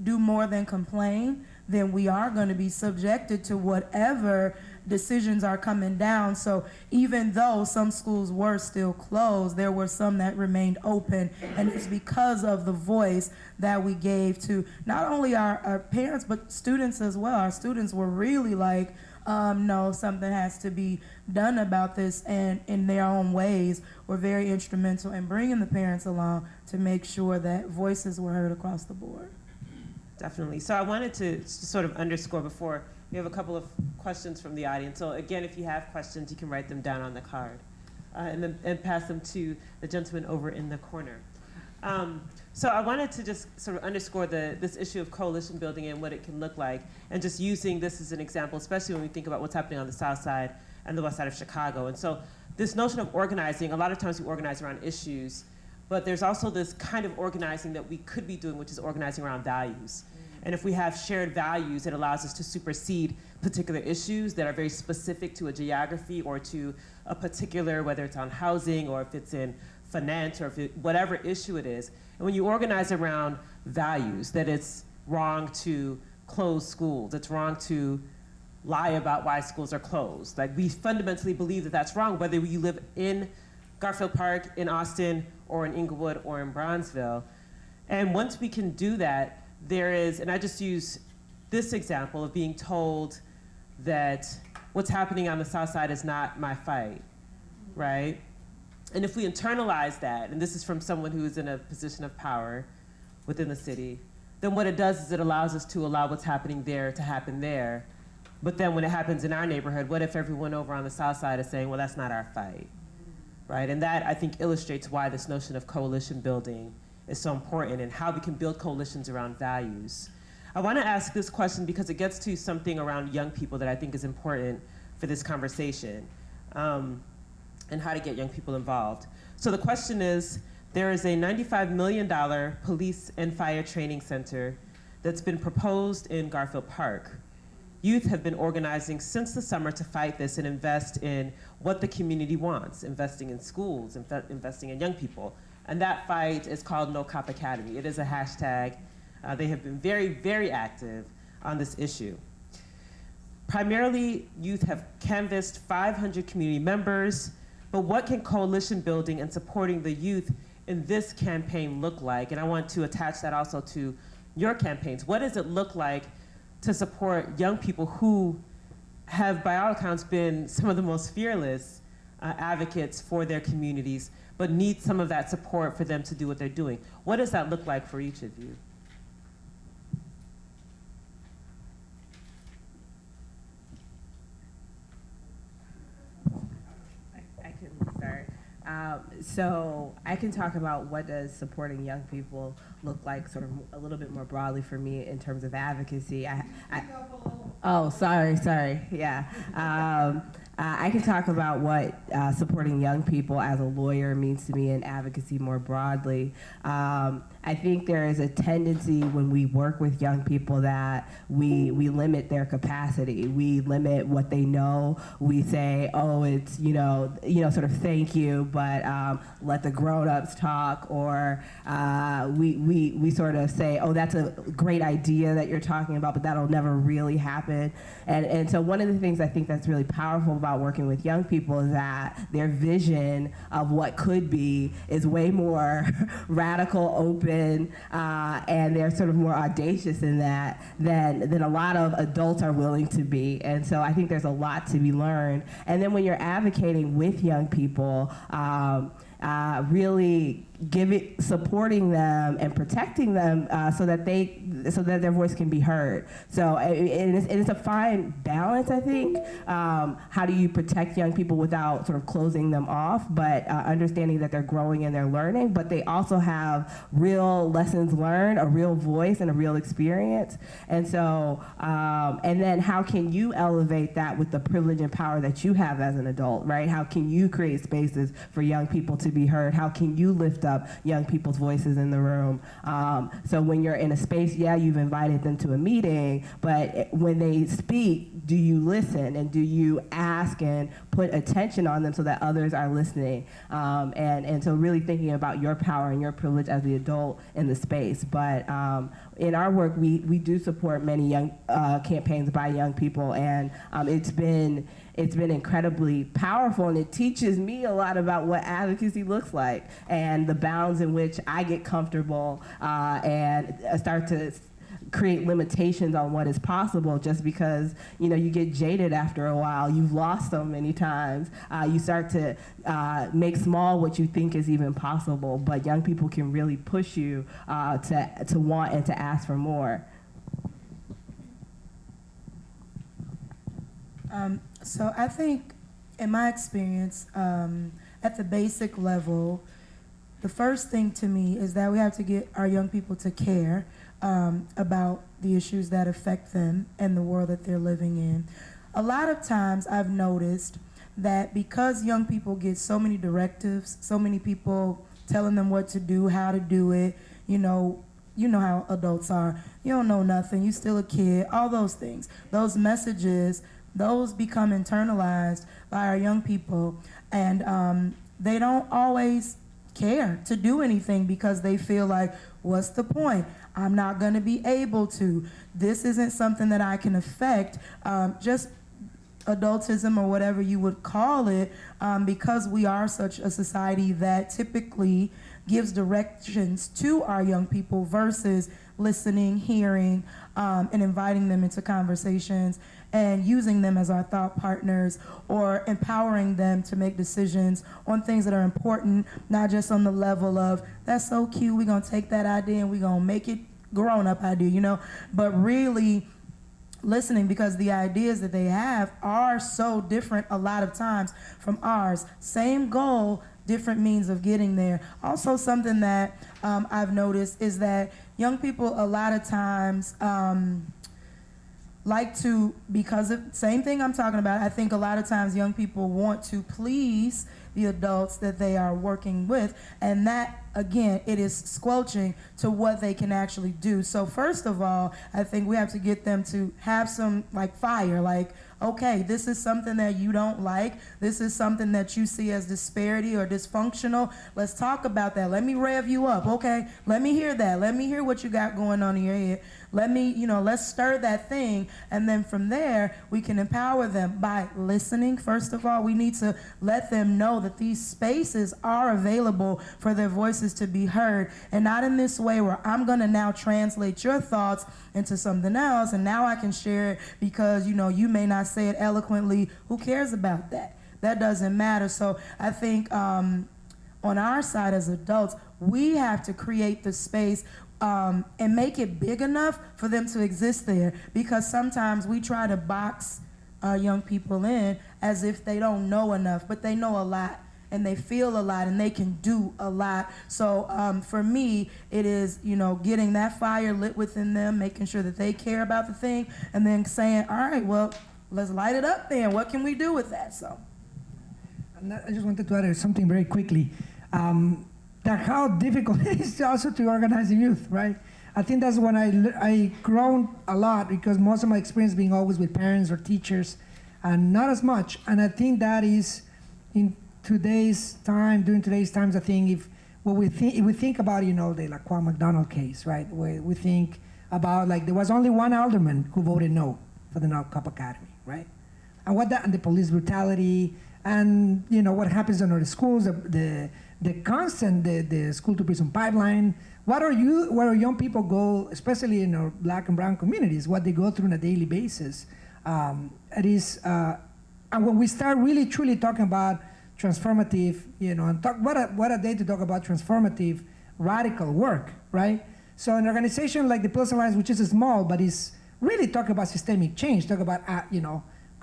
do more than complain, then we are going to be subjected to whatever decisions are coming down. So even though some schools were still closed, there were some that remained open. And it's because of the voice that we gave to not only our parents, but students as well. Our students were really like, no, something has to be done about this, and in their own ways were very instrumental in bringing the parents along to make sure that voices were heard across the board. Definitely. So I wanted to sort of underscore before, we have a couple of questions from the audience. So again, if you have questions, you can write them down on the card and pass them to the gentleman over in the corner. So I wanted to just sort of underscore this issue of coalition building and what it can look like, and just using this as an example, especially when we think about what's happening on the South Side and the West Side of Chicago. And so this notion of organizing, a lot of times we organize around issues, but there's also this kind of organizing that we could be doing, which is organizing around values. And if we have shared values, it allows us to supersede particular issues that are very specific to a geography or to a particular, whether it's on housing or if it's in finance or whatever issue it is. And when you organize around values, that it's wrong to close schools, it's wrong to lie about why schools are closed. Like, we fundamentally believe that that's wrong, whether you live in Garfield Park, in Austin, or in Inglewood, or in Bronzeville. And once we can do that, there is, and I just use this example of being told that what's happening on the South Side is not my fight, right? And if we internalize that, and this is from someone who is in a position of power within the city, then what it does is it allows us to allow what's happening there to happen there. But then when it happens in our neighborhood, what if everyone over on the South Side is saying, well, that's not our fight? Right? And that, I think, illustrates why this notion of coalition building is so important and how we can build coalitions around values. I want to ask this question because it gets to something around young people that I think is important for this conversation, and how to get young people involved. So the question is, there is a $95 million police and fire training center that's been proposed in Garfield Park. Youth have been organizing since the summer to fight this and invest in what the community wants, investing in schools, investing in young people. And that fight is called No Cop Academy. It is a hashtag. They have been very, very active on this issue. Primarily, youth have canvassed 500 community members, but what can coalition building and supporting the youth in this campaign look like? And I want to attach that also to your campaigns. What does it look like to support young people who have, by all accounts, been some of the most fearless advocates for their communities, but need some of that support for them to do what they're doing? What does that look like for each of you? I can start. So I can talk about what does supporting young people look like sort of a little bit more broadly for me in terms of advocacy. Oh, sorry. Yeah. I can talk about what supporting young people as a lawyer means to me in advocacy more broadly. I think there is a tendency when we work with young people that we limit their capacity. We limit what they know. We say, oh, it's, sort of thank you, but let the grown-ups talk. Or we sort of say, oh, that's a great idea that you're talking about, but that'll never really happen. And so one of the things I think that's really powerful about working with young people is that their vision of what could be is way more radical, open, and they're sort of more audacious in that than a lot of adults are willing to be. And so I think there's a lot to be learned. And then when you're advocating with young people, really supporting them and protecting them so that their voice can be heard. So it's a fine balance, I think. How do you protect young people without sort of closing them off, but understanding that they're growing and they're learning, but they also have real lessons learned, a real voice, and a real experience. And so, and then how can you elevate that with the privilege and power that you have as an adult, right? How can you create spaces for young people to be heard? How can you lift up young people's voices in the room? So when you're in a space, yeah, you've invited them to a meeting, but when they speak, do you listen and do you ask and put attention on them so that others are listening? And so really thinking about your power and your privilege as the adult in the space. But in our work, we do support many young campaigns by young people, and it's been incredibly powerful, and it teaches me a lot about what advocacy looks like and the bounds in which I get comfortable and start to create limitations on what is possible, just because you get jaded after a while. You've lost so many times. You start to make small what you think is even possible, but young people can really push you to want and to ask for more. So I think, in my experience, at the basic level, the first thing to me is that we have to get our young people to care about the issues that affect them and the world that they're living in. A lot of times I've noticed that because young people get so many directives, so many people telling them what to do, how to do it, you know how adults are. You don't know nothing, you still a kid, all those things. Those messages, those become internalized by our young people, and they don't always care to do anything because they feel like, what's the point? I'm not going to be able to. This isn't something that I can affect. Just adultism or whatever you would call it, because we are such a society that typically gives directions to our young people versus listening, hearing, and inviting them into conversations and using them as our thought partners or empowering them to make decisions on things that are important, not just on the level of, that's so cute, we're going to take that idea and we're going to make it grown-up idea, but really listening, because the ideas that they have are so different a lot of times from ours. Same goal, different means of getting there. Also, something that I've noticed is that young people a lot of times like to, because of same thing I'm talking about, I think a lot of times young people want to please the adults that they are working with, and that, again, it is squelching to what they can actually do. So first of all, I think we have to get them to have some fire, okay, this is something that you don't like, this is something that you see as disparity or dysfunctional, let's talk about that, let me rev you up, okay, let me hear that, let me hear what you got going on in your head, let me, let's stir that thing, and then from there, we can empower them by listening. First of all, we need to let them know that these spaces are available for their voices to be heard, and not in this way where I'm gonna now translate your thoughts into something else, and now I can share it because, you may not say it eloquently. Who cares about that? That doesn't matter. So I think on our side as adults, we have to create the space and make it big enough for them to exist there, because sometimes we try to box young people in as if they don't know enough, but they know a lot and they feel a lot and they can do a lot. So for me, it is, getting that fire lit within them, making sure that they care about the thing, and then saying, all right, well, let's light it up then. What can we do with that? So And I just wanted to add something very quickly. That how difficult it is also to organize the youth, right? I think that's when I grown a lot, because most of my experience being always with parents or teachers, and not as much. And I think that is in today's time, during today's times, I think if we think about, the Laquan McDonald case, right? Where we think about there was only one alderman who voted no for the Knob Cup Academy, right? And the police brutality, and what happens in our schools, the constant, the school to prison pipeline. Where our young people go, especially in our Black and brown communities, what they go through on a daily basis. It is, and when we start really truly talking about transformative, and talk, what a day to talk about transformative, radical work, right? So an organization like the Pilsen Alliance, which is small, but is really talking about systemic change, talk about,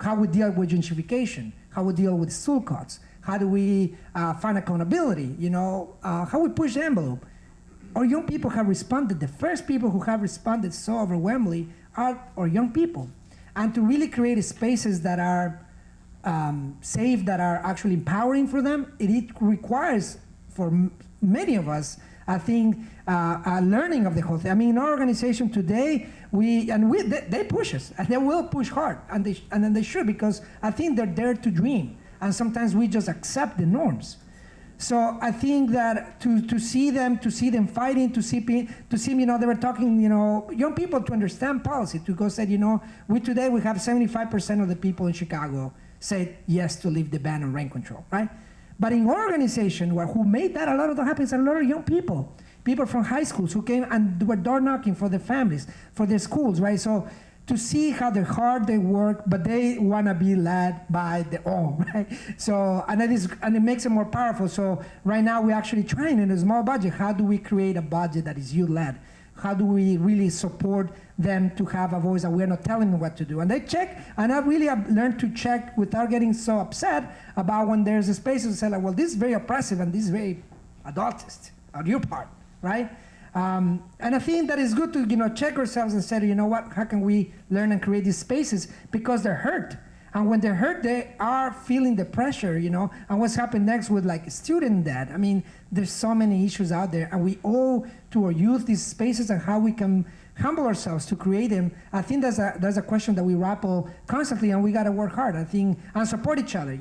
how we deal with gentrification, how we deal with school cuts, how do we find accountability, how we push the envelope. Our young people have responded. The first people who have responded so overwhelmingly are our young people. And to really create spaces that are safe, that are actually empowering for them, it requires, for many of us, I think, a learning of the whole thing. I mean, in our organization today, they push us, and they will push hard, and then they should, because I think they're there to dream, and sometimes we just accept the norms. So I think that to see them fighting, to see they were talking, young people to understand policy, to go say, today we have 75% of the people in Chicago say yes to leave the ban on rent control, right? But in our organization, who made that a lot of that happen is a lot of young people from high schools who came and were door knocking for their families, for their schools, right? So to see how hard they work, but they want to be led by their own, right? So, and it makes it more powerful. So right now we're actually trying in a small budget, how do we create a budget that is youth-led? How do we really support them to have a voice, and we're not telling them what to do? And they check, and I really have learned to check without getting so upset about when there's a space to say, like, well, this is very oppressive and this is very adultist on your part, right? And I think that it's good to check ourselves and say, what, how can we learn and create these spaces, because they're hurt. And when they're hurt, they are feeling the pressure, and what's happened next with like student debt. I mean, there's so many issues out there, and we owe to our youth these spaces and how we can humble ourselves to create them. I think that's a question that we grapple constantly, and we got to work hard, I think, and support each other,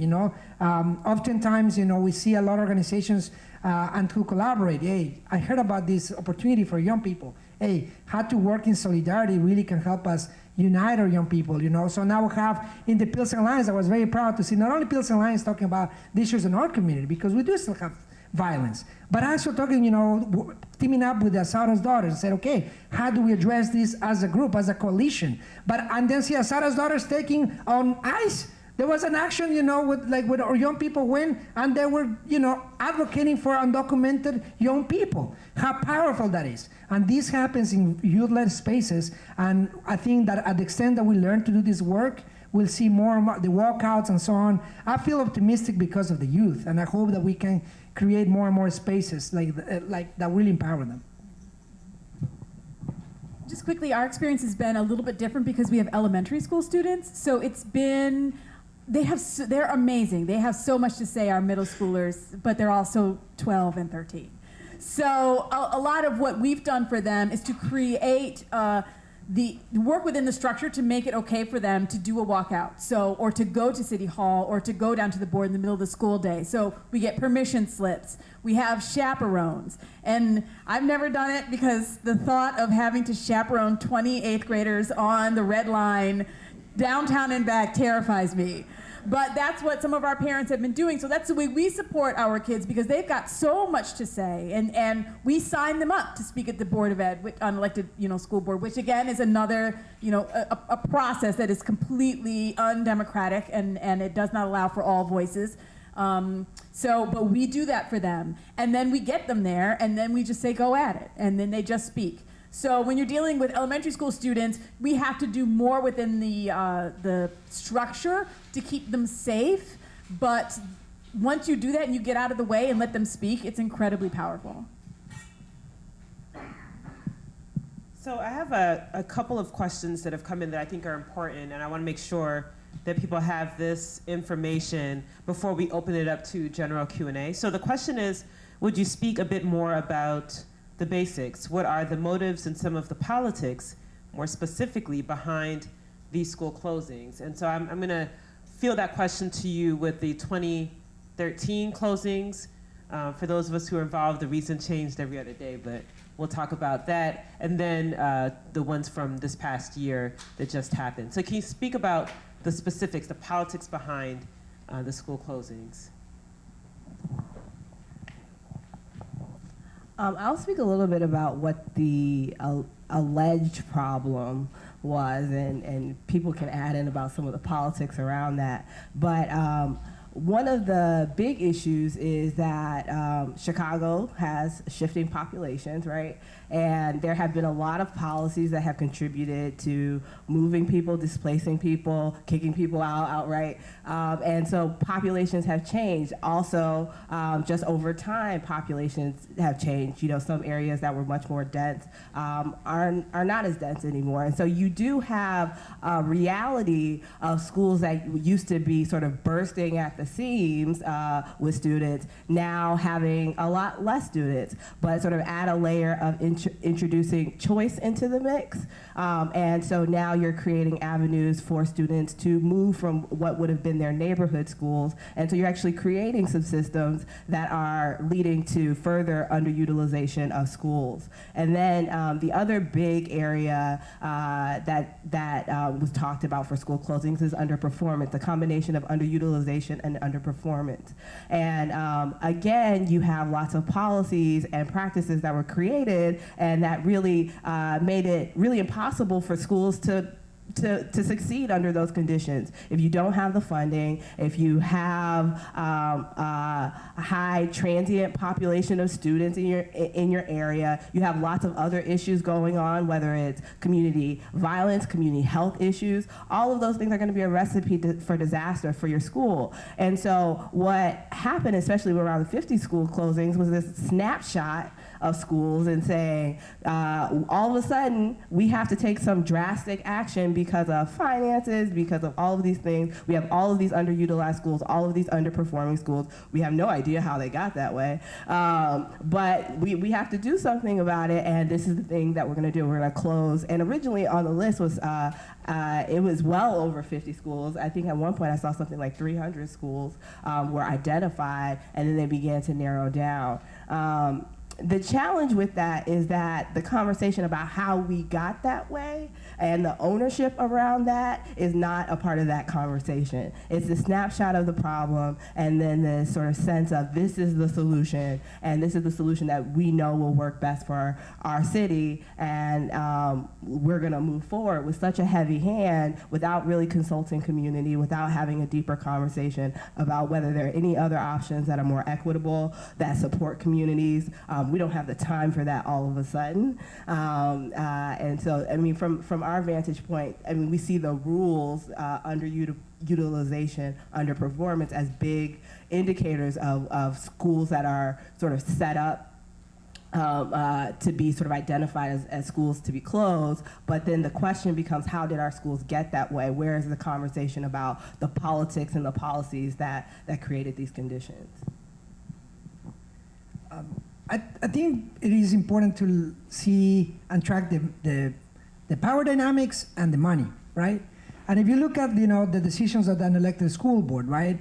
Oftentimes, we see a lot of organizations and to collaborate. Hey, I heard about this opportunity for young people. Hey, how to work in solidarity really can help us unite our young people, So now we have in the Pilsen Alliance, I was very proud to see not only Pilsen Alliance talking about the issues in our community, because we do still have violence, but also talking, teaming up with the Asada's daughters and said, okay, how do we address this as a group, as a coalition? And then see Asada's daughters taking on ICE. There was an action, with our young people went, and they were, advocating for undocumented young people. How powerful that is. And this happens in youth-led spaces, and I think that at the extent that we learn to do this work, we'll see more and more, the walkouts and so on. I feel optimistic because of the youth, and I hope that we can create more and more spaces like that really empower them. Just quickly, our experience has been a little bit different because we have elementary school students, so it's been, they're amazing. They have so much to say, our middle schoolers, but they're also 12 and 13. So a lot of what we've done for them is to create the work within the structure to make it okay for them to do a walkout, or to go to City Hall, or to go down to the board in the middle of the school day. So we get permission slips. We have chaperones. And I've never done it because the thought of having to chaperone 20 8th graders on the Red Line downtown and back terrifies me. But that's what some of our parents have been doing. So that's the way we support our kids, because they've got so much to say. And we sign them up to speak at the Board of Ed, unelected school board, which again is another a process that is completely undemocratic, and it does not allow for all voices. But we do that for them. And then we get them there, and then we just say, go at it. And then they just speak. So when you're dealing with elementary school students, we have to do more within the structure to keep them safe. But once you do that and you get out of the way and let them speak, it's incredibly powerful. So I have a couple of questions that have come in that I think are important, and I want to make sure that people have this information before we open it up to general Q&A. So the question is, would you speak a bit more about the basics? What are the motives and some of the politics, more specifically, behind these school closings? And so I'm going to field that question to you with the 2013 closings. For those of us who are involved, the reason changed every other day, but we'll talk about that. And then the ones from this past year that just happened. So can you speak about the specifics, the politics behind the school closings? I'll speak a little bit about what the alleged problem was, and people can add in about some of the politics around that. But one of the big issues is that Chicago has shifting populations, right? And there have been a lot of policies that have contributed to moving people, displacing people, kicking people out outright. And so populations have changed. Also, just over time, populations have changed. You know, some areas that were much more dense are not as dense anymore. And so you do have a reality of schools that used to be sort of bursting at the seams with students, now having a lot less students, but sort of add a layer of introducing choice into the mix. And so now you're creating avenues for students to move from what would have been their neighborhood schools. And so you're actually creating some systems that are leading to further underutilization of schools. And then the other big area that was talked about for school closings is underperformance, the combination of underutilization and underperformance. And again, you have lots of policies and practices that were created and that really made it really impossible for schools to succeed under those conditions. If you don't have the funding, if you have a high transient population of students in your area, you have lots of other issues going on, whether it's community violence, community health issues, all of those things are going to be a recipe for disaster for your school. And so what happened, especially around the 50 school closings, was this snapshot of schools and saying, all of a sudden, we have to take some drastic action because of finances, because of all of these things. We have all of these underutilized schools, all of these underperforming schools. We have no idea how they got that way. But we have to do something about it, and this is the thing that we're gonna do. We're gonna close. And originally on the list was, it was well over 50 schools. I think at one point I saw something like 300 schools were identified, and then they began to narrow down. The challenge with that is that the conversation about how we got that way and the ownership around that is not a part of that conversation. It's a snapshot of the problem and then this sort of sense of this is the solution and this is the solution that we know will work best for our city, and we're gonna move forward with such a heavy hand without really consulting community, without having a deeper conversation about whether there are any other options that are more equitable, that support communities. We don't have the time for that all of a sudden. And so, I mean, from our vantage point, I mean, we see the rules, underutilization, underperformance as big indicators of schools that are sort of set up to be sort of identified as schools to be closed. But then the question becomes, how did our schools get that way? Where is the conversation about the politics and the policies that created these conditions? I think it is important to see and track the power dynamics and the money, right? And if you look at the decisions of an elected school board, right?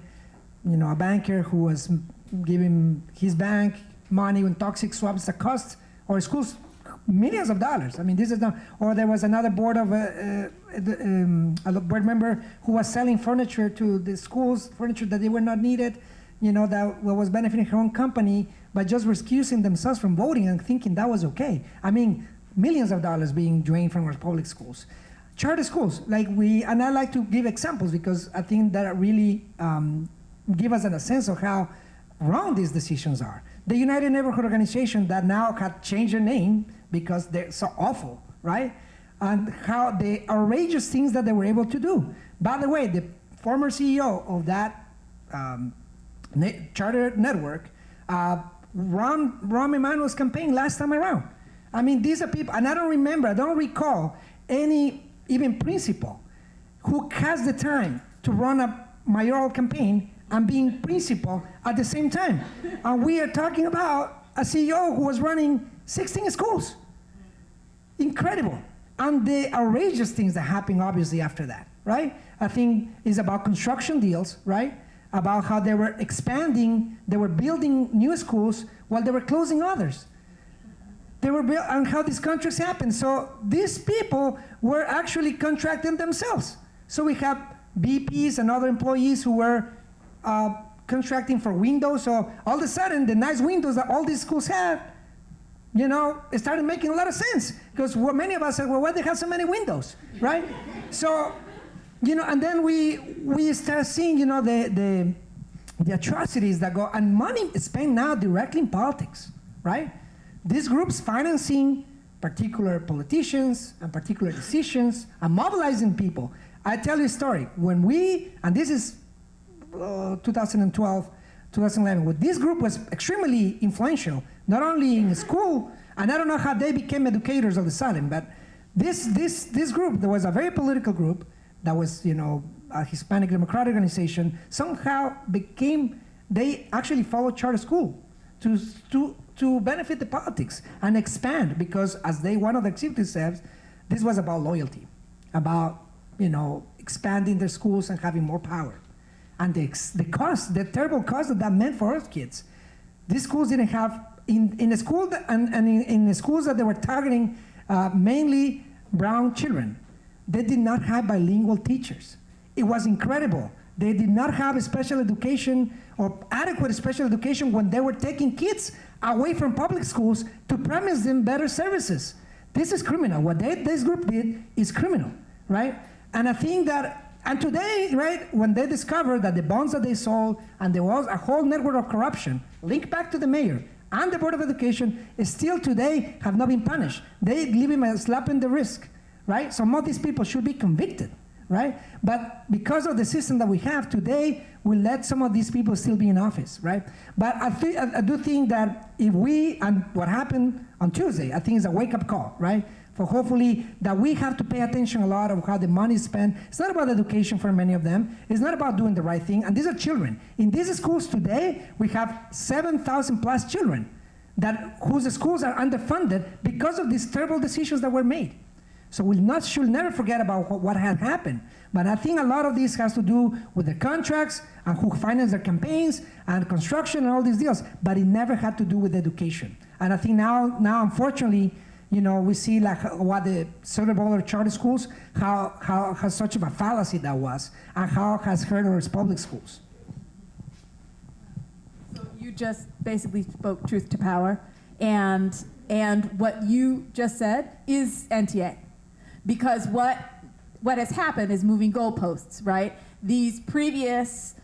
A banker who was giving his bank money on toxic swaps that cost our schools millions of dollars. I mean, this is not. Or there was another board of a board member who was selling furniture to the schools, furniture that they were not needed. That was benefiting her own company, but just excusing themselves from voting and thinking that was okay. I mean, millions of dollars being drained from our public schools. Charter schools, and I like to give examples because I think that really give us a sense of how wrong these decisions are. The United Neighborhood Organization that now had changed their name because they're so awful, right? And how the outrageous things that they were able to do. By the way, the former CEO of that charter network Rahm Emanuel's campaign last time around. I mean, these are people, and I don't recall any even principal who has the time to run a mayoral campaign and being principal at the same time. And we are talking about a CEO who was running 16 schools. Incredible. And the outrageous things that happened obviously after that, right? I think it's about construction deals, right? About how they were expanding, they were building new schools while they were closing others. They were and how these contracts happened. So these people were actually contracting themselves. So we have VPs and other employees who were contracting for windows. So all of a sudden, the nice windows that all these schools have, it started making a lot of sense. Because many of us said, well, why do they have so many windows, right? So, and then we start seeing, the atrocities that go, and money is spent now directly in politics, right? These groups financing particular politicians and particular decisions and mobilizing people. I tell you a story. When we, and this is 2012, 2011, when this group was extremely influential, not only in school, and I don't know how they became educators all of a sudden, but this group, there was a very political group that was, a Hispanic Democratic organization, somehow they actually followed charter school to benefit the politics and expand, because as one of the executives says, this was about loyalty, about, expanding their schools and having more power. And the terrible cost that meant for us kids. These schools didn't have, in the schools that they were targeting mainly brown children, they did not have bilingual teachers. It was incredible. They did not have special education or adequate special education when they were taking kids away from public schools to promise them better services. This is criminal. What this group did is criminal, right? And I think that, and today, right, when they discovered that the bonds that they sold and there was a whole network of corruption linked back to the mayor and the Board of Education, still today have not been punished. They give him a slap in the wrist, right? Some of these people should be convicted, right? But because of the system that we have today, we let some of these people still be in office, right? But I do think that if we, and what happened on Tuesday, I think is a wake-up call, right? For hopefully that we have to pay attention a lot of how the money is spent. It's not about education for many of them. It's not about doing the right thing. And these are children. In these schools today, we have 7,000 plus children whose schools are underfunded because of these terrible decisions that were made. So we should never forget about what had happened. But I think a lot of this has to do with the contracts and who financed their campaigns and construction and all these deals. But it never had to do with education. And I think now unfortunately, we see like what the Silver Bowler charter schools, how such of a fallacy that was, and how it has hurt our public schools. So you just basically spoke truth to power, and what you just said is NTA, because what has happened is moving goalposts, right? These previous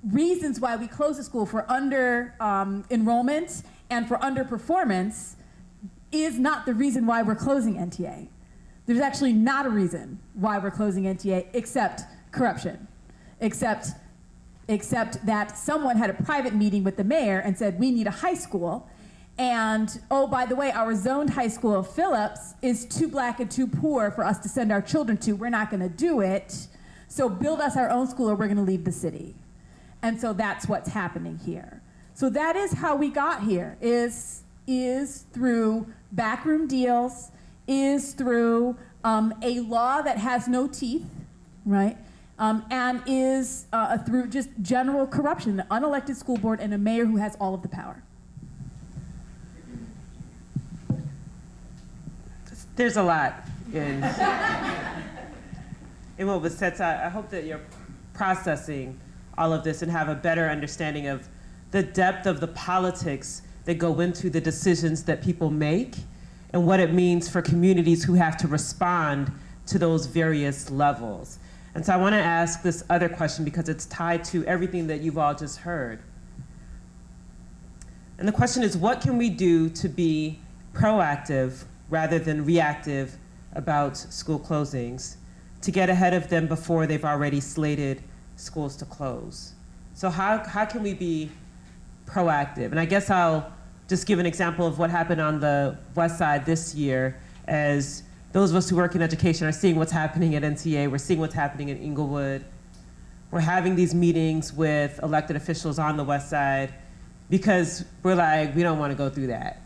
reasons why we closed the school for under enrollment and for underperformance is not the reason why we're closing NTA. There's actually not a reason why we're closing NTA except corruption, except that someone had a private meeting with the mayor and said, we need a high school. And, oh, by the way, our zoned high school of Phillips is too black and too poor for us to send our children to. We're not gonna do it. So build us our own school or we're gonna leave the city. And so that's what's happening here. So that is how we got here, is through backroom deals, is through a law that has no teeth, right? And is through just general corruption, an unelected school board and a mayor who has all of the power. There's a lot in what was said. So I hope that you're processing all of this and have a better understanding of the depth of the politics that go into the decisions that people make and what it means for communities who have to respond to those various levels. And so I want to ask this other question because it's tied to everything that you've all just heard. And the question is, what can we do to be proactive rather than reactive about school closings to get ahead of them before they've already slated schools to close? So how can we be proactive? And I guess I'll just give an example of what happened on the West Side this year, as those of us who work in education are seeing what's happening at NTA, we're seeing what's happening in Inglewood. We're having these meetings with elected officials on the West Side because we're like, we don't want to go through that.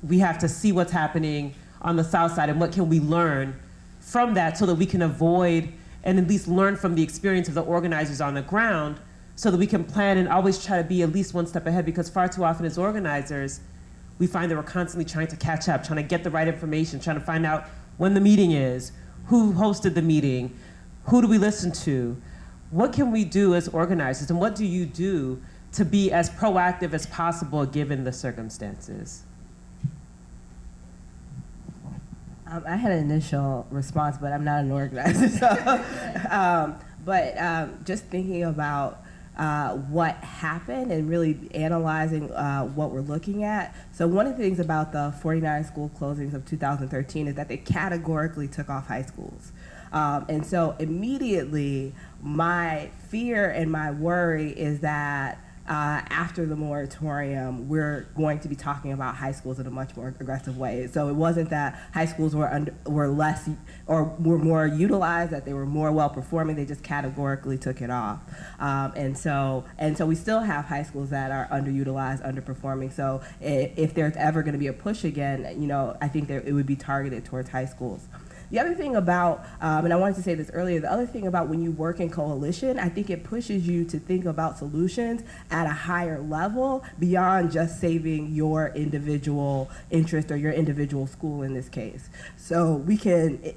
We have to see what's happening on the South Side and what can we learn from that so that we can avoid and at least learn from the experience of the organizers on the ground so that we can plan and always try to be at least one step ahead, because far too often as organizers, we find that we're constantly trying to catch up, trying to get the right information, trying to find out when the meeting is, who hosted the meeting, who do we listen to, what can we do as organizers, and what do you do to be as proactive as possible given the circumstances? I had an initial response, but I'm not an organizer. So, but just thinking about what happened and really analyzing what we're looking at. So one of the things about the 49 school closings of 2013 is that they categorically took off high schools. And so immediately my fear and my worry is that after the moratorium, we're going to be talking about high schools in a much more aggressive way. So it wasn't that high schools were less or were more utilized, that they were more well performing. They just categorically took it off. And so we still have high schools that are underutilized, underperforming. So if there's ever going to be a push again, I think that it would be targeted towards high schools. The other thing about, and I wanted to say this earlier, the other thing about when you work in coalition, I think it pushes you to think about solutions at a higher level beyond just saving your individual interest or your individual school in this case. So we can,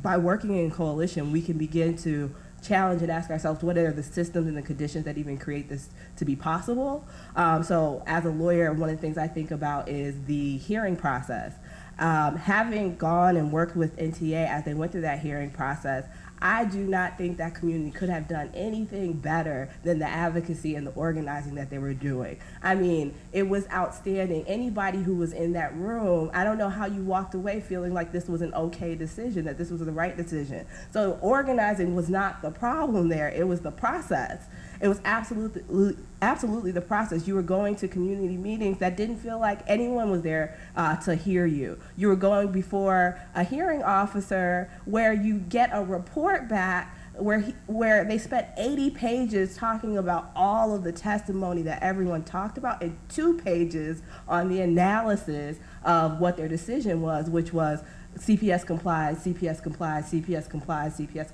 by working in coalition, we can begin to challenge and ask ourselves, what are the systems and the conditions that even create this to be possible? So as a lawyer, one of the things I think about is the hearing process. Having gone and worked with NTA as they went through that hearing process, I do not think that community could have done anything better than the advocacy and the organizing that they were doing. I mean, it was outstanding. Anybody who was in that room, I don't know how you walked away feeling like this was an okay decision, that this was the right decision. So organizing was not the problem there, it was the process. It was absolutely the process. You were going to community meetings that didn't feel like anyone was there to hear you. You were going before a hearing officer where you get a report back where they spent 80 pages talking about all of the testimony that everyone talked about and 2 pages on the analysis of what their decision was, which was CPS complies, CPS complies, CPS complies, CPS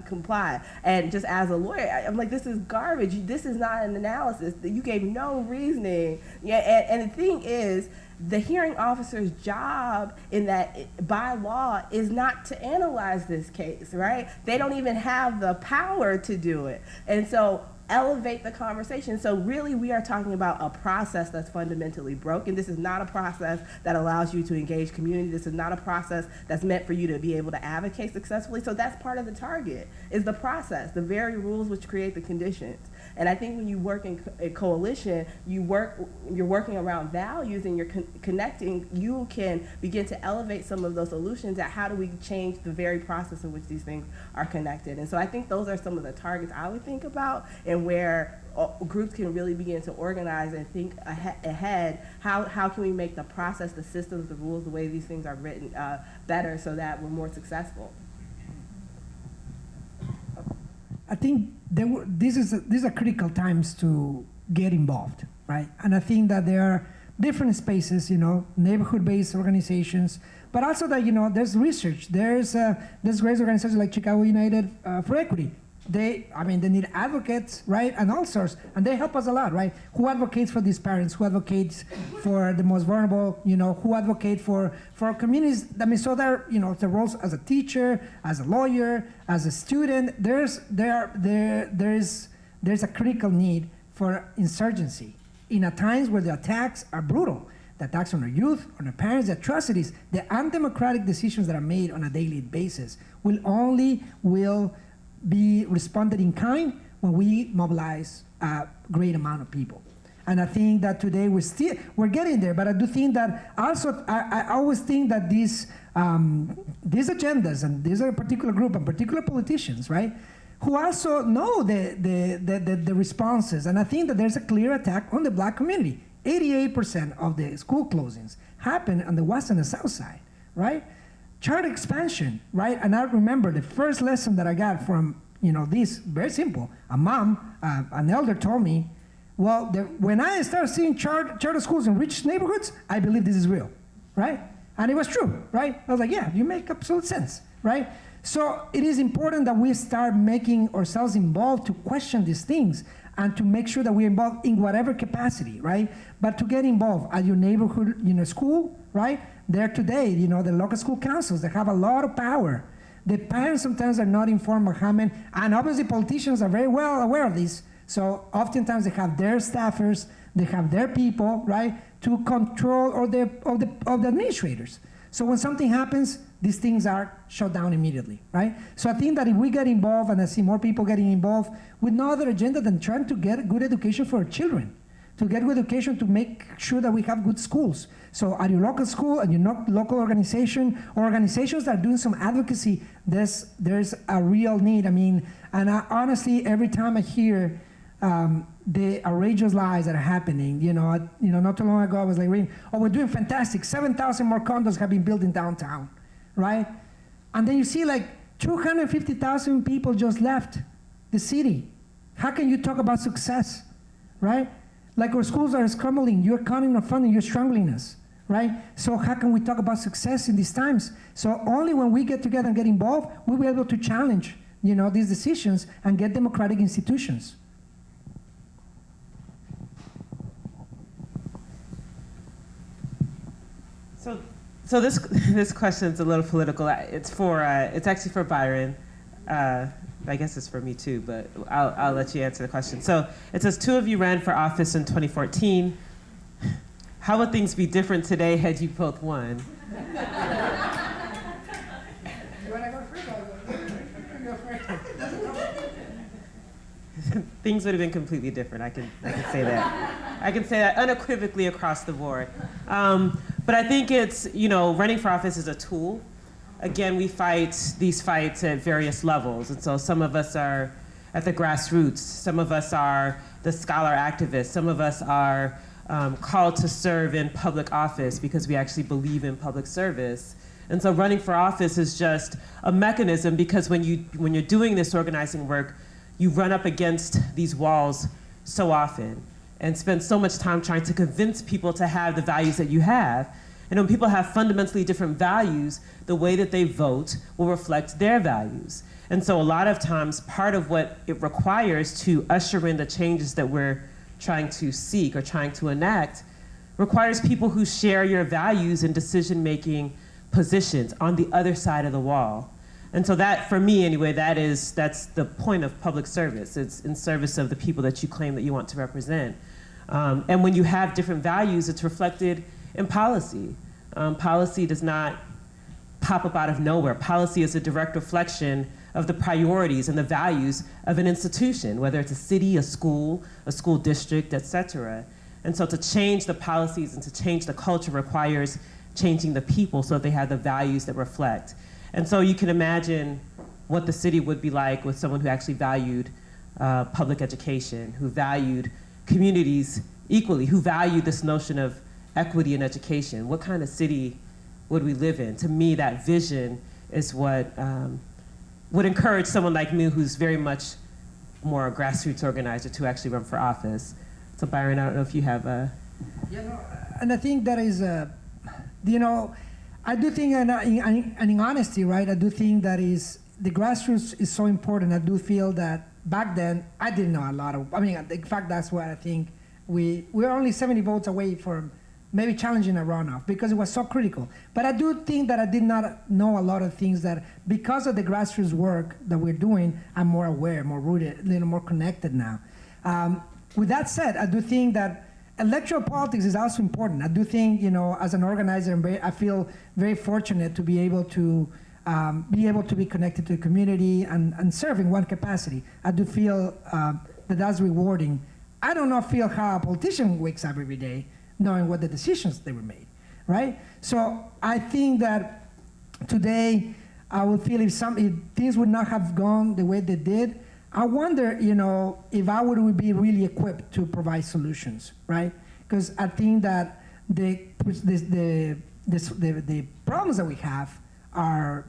comply. And just as a lawyer, I'm like, this is garbage. This is not an analysis. You gave no reasoning. Yeah, and the thing is, the hearing officer's job in that, by law, is not to analyze this case, right? They don't even have the power to do it. And so elevate the conversation. So really we are talking about a process that's fundamentally broken. This is not a process that allows you to engage community. This is not a process that's meant for you to be able to advocate successfully. So that's part of the target, is the process, the very rules which create the conditions. And I think when you work in a coalition, you're working around values and you're connecting, you can begin to elevate some of those solutions at how do we change the very process in which these things are connected. And so I think those are some of the targets I would think about, and where groups can really begin to organize and think ahead. How can we make the process, the systems, the rules, the way these things are written better so that we're more successful? I think these are critical times to get involved, right? And I think that there are different spaces, neighborhood-based organizations, but also that, there's research. There's great organizations like Chicago United for Equity. They need advocates, right, and all sorts, and they help us a lot, right? Who advocates for these parents? Who advocates for the most vulnerable? Who advocate for communities? So there, the roles as a teacher, as a lawyer, as a student. There's a critical need for insurgency in times where the attacks are brutal. The attacks on our youth, on our parents, the atrocities, the undemocratic decisions that are made on a daily basis will be responded in kind when we mobilize a great amount of people. And I think that today we're getting there, but I do think that also, I always think that these agendas, and these are a particular group and particular politicians, right, who also know the responses. And I think that there's a clear attack on the Black community. 88% of the school closings happen on the West and the South Side, right? Child expansion, right? And I remember the first lesson that I got from, this, very simple. A mom, an elder told me, well, when I started seeing charter schools in rich neighborhoods, I believe this is real, right? And it was true, right? I was like, yeah, you make absolute sense, right? So it is important that we start making ourselves involved to question these things and to make sure that we're involved in whatever capacity, right? But to get involved at your neighborhood, school, right? There today, the local school councils, they have a lot of power. The parents sometimes are not informed of how many, and obviously politicians are very well aware of this. So oftentimes they have their staffers, they have their people, right, to control of the administrators. So when something happens, these things are shut down immediately, right? So I think that if we get involved, and I see more people getting involved with no other agenda than trying to get good education for our children, to get good education, to make sure that we have good schools. So at your local school and your local organization, or organizations that are doing some advocacy, there's a real need. I mean, and honestly, every time I hear the outrageous lies that are happening, not too long ago I was like reading, oh, we're doing fantastic, 7,000 more condos have been built in downtown, right? And then you see like 250,000 people just left the city. How can you talk about success, right? Like our schools are crumbling, you're cutting our funding, you're strangling us, right? So how can we talk about success in these times? So only when we get together and get involved, we'll be able to challenge, these decisions and get democratic institutions. So this question's a little political. It's actually for Byron. I guess it's for me too, but I'll let you answer the question. So it says, 2 of you ran for office in 2014. How would things be different today had you both won? Things would have been completely different. I can say that. I can say that unequivocally across the board. But I think it's, running for office is a tool. Again, we fight these fights at various levels. And so some of us are at the grassroots. Some of us are the scholar activists. Some of us are called to serve in public office because we actually believe in public service. And so running for office is just a mechanism, because when you're doing this organizing work, you run up against these walls so often and spend so much time trying to convince people to have the values that you have. And when people have fundamentally different values, the way that they vote will reflect their values. And so a lot of times, part of what it requires to usher in the changes that we're trying to seek or trying to enact requires people who share your values and decision-making positions on the other side of the wall. And so that, for me anyway, that's the point of public service. It's in service of the people that you claim that you want to represent. And when you have different values, it's reflected in policy. Policy does not pop up out of nowhere. Policy is a direct reflection of the priorities and the values of an institution, whether it's a city, a school district, et cetera. And so to change the policies and to change the culture requires changing the people so that they have the values that reflect. And so you can imagine what the city would be like with someone who actually valued public education, who valued communities equally, who valued this notion of equity in education. What kind of city would we live in? To me, that vision is what would encourage someone like me, who's very much more a grassroots organizer, to actually run for office. So Byron, I don't know if you have a... And I think that is, I do think, and in honesty, right, I do think that the grassroots is so important. I do feel that back then, I didn't know a lot of, in fact, that's why I think we're only 70 votes away from maybe challenging a runoff, because it was so critical. But I do think that I did not know a lot of things that, because of the grassroots work that we're doing, I'm more aware, more rooted, more connected now. With that said, I do think that electoral politics is also important. I do think, as an organizer, I feel very fortunate to be able to be connected to the community and serve in one capacity. I do feel that that's rewarding. I do not feel how a politician wakes up every day knowing what the decisions they were made, right? So I think that today I would feel if things would not have gone the way they did, I wonder, if I would be really equipped to provide solutions, right? Because I think that the problems that we have are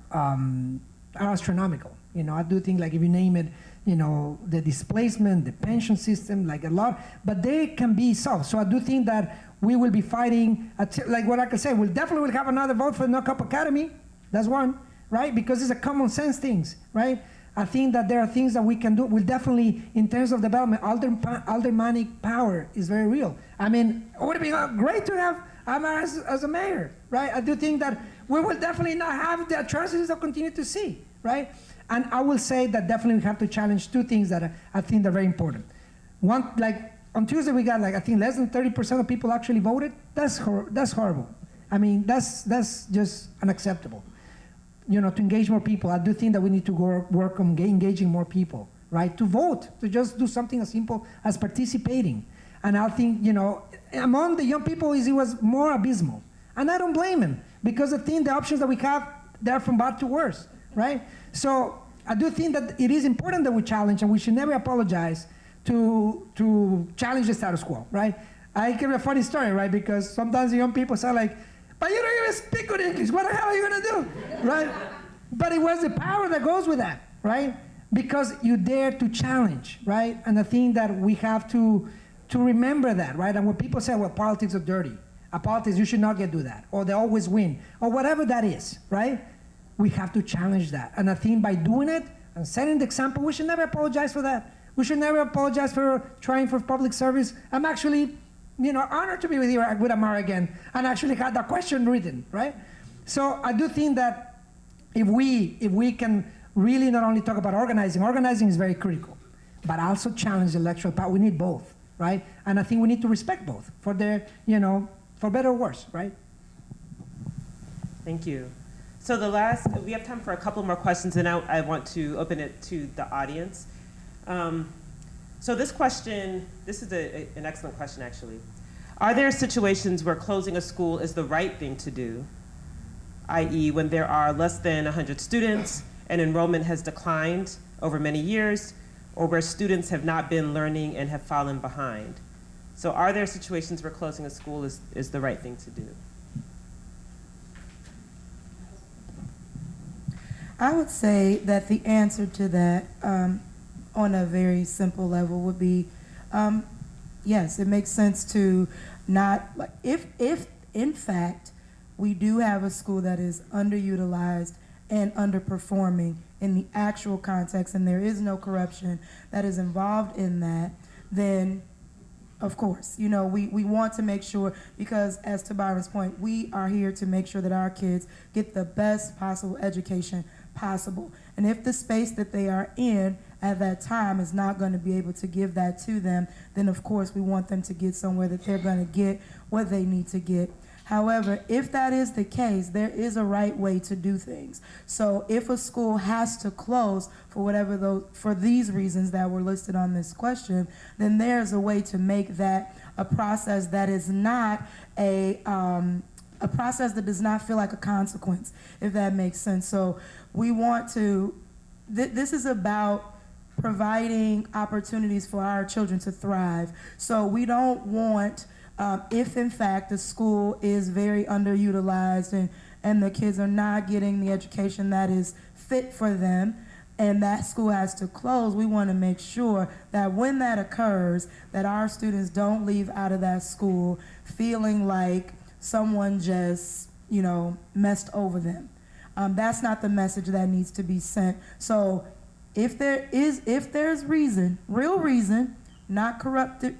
astronomical. I do think, like, if you name it, the displacement, the pension system, like a lot, but they can be solved. So I do think that we will be fighting, like what I can say, we'll definitely will have another vote for the Knock Up Academy. That's one, right? Because it's a common sense things, right? I think that there are things that we can do. We'll definitely, in terms of development, aldermanic power is very real. It would be great to have Amar as a mayor, right? I do think that we will definitely not have the atrocities that we continue to see, right? And I will say that definitely we have to challenge two things that I think are very important. One, like on Tuesday we got I think less than 30% of people actually voted. That's horrible. That's just unacceptable. to engage more people. I do think that we need to work on engaging more people, right? To vote, to just do something as simple as participating. And I think, among the young people, it was more abysmal. And I don't blame them, because I think the options that we have, they're from bad to worse, right? So I do think that it is important that we challenge, and we should never apologize to challenge the status quo, right? I give a funny story, right? Because sometimes the young people say like, but you don't even speak good English. What the hell are you gonna do, right? But it was the power that goes with that, right? Because you dare to challenge, right? And I think that we have to remember that, right? And when people say, well, politics are dirty, politics, you should not do that, or they always win, or whatever that is, right? We have to challenge that. And I think by doing it and setting the example, we should never apologize for that. We should never apologize for trying for public service. I'm actually, honored to be with you, with Amara again, and actually had that question written, right? So I do think that if we can really not only talk about organizing is very critical, but also challenge the electoral power. We need both, right? And I think we need to respect both for their, for better or worse, right? Thank you. So we have time for a couple more questions, and I want to open it to the audience. So this is an excellent question, actually. Are there situations where closing a school is the right thing to do, i.e. when there are less than 100 students and enrollment has declined over many years, or where students have not been learning and have fallen behind? So are there situations where closing a school is the right thing to do? I would say that the answer to that, on a very simple level, would be yes. It makes sense to not, like, if in fact we do have a school that is underutilized and underperforming in the actual context, and there is no corruption that is involved in that, then of course, we want to make sure, because as to Byron's point, we are here to make sure that our kids get the best possible education possible. And if the space that they are in at that time is not going to be able to give that to them, then of course we want them to get somewhere that they're going to get what they need to get. However, if that is the case, there is a right way to do things. So if a school has to close for these reasons that were listed on this question, then there's a way to make that a process that is not a process that does not feel like a consequence, if that makes sense. So we want to, this is about providing opportunities for our children to thrive. So we don't want, if in fact the school is very underutilized and the kids are not getting the education that is fit for them, and that school has to close, we want to make sure that when that occurs, that our students don't leave out of that school feeling like someone just, messed over them. That's not the message that needs to be sent. So if there's reason, real reason, not corruptive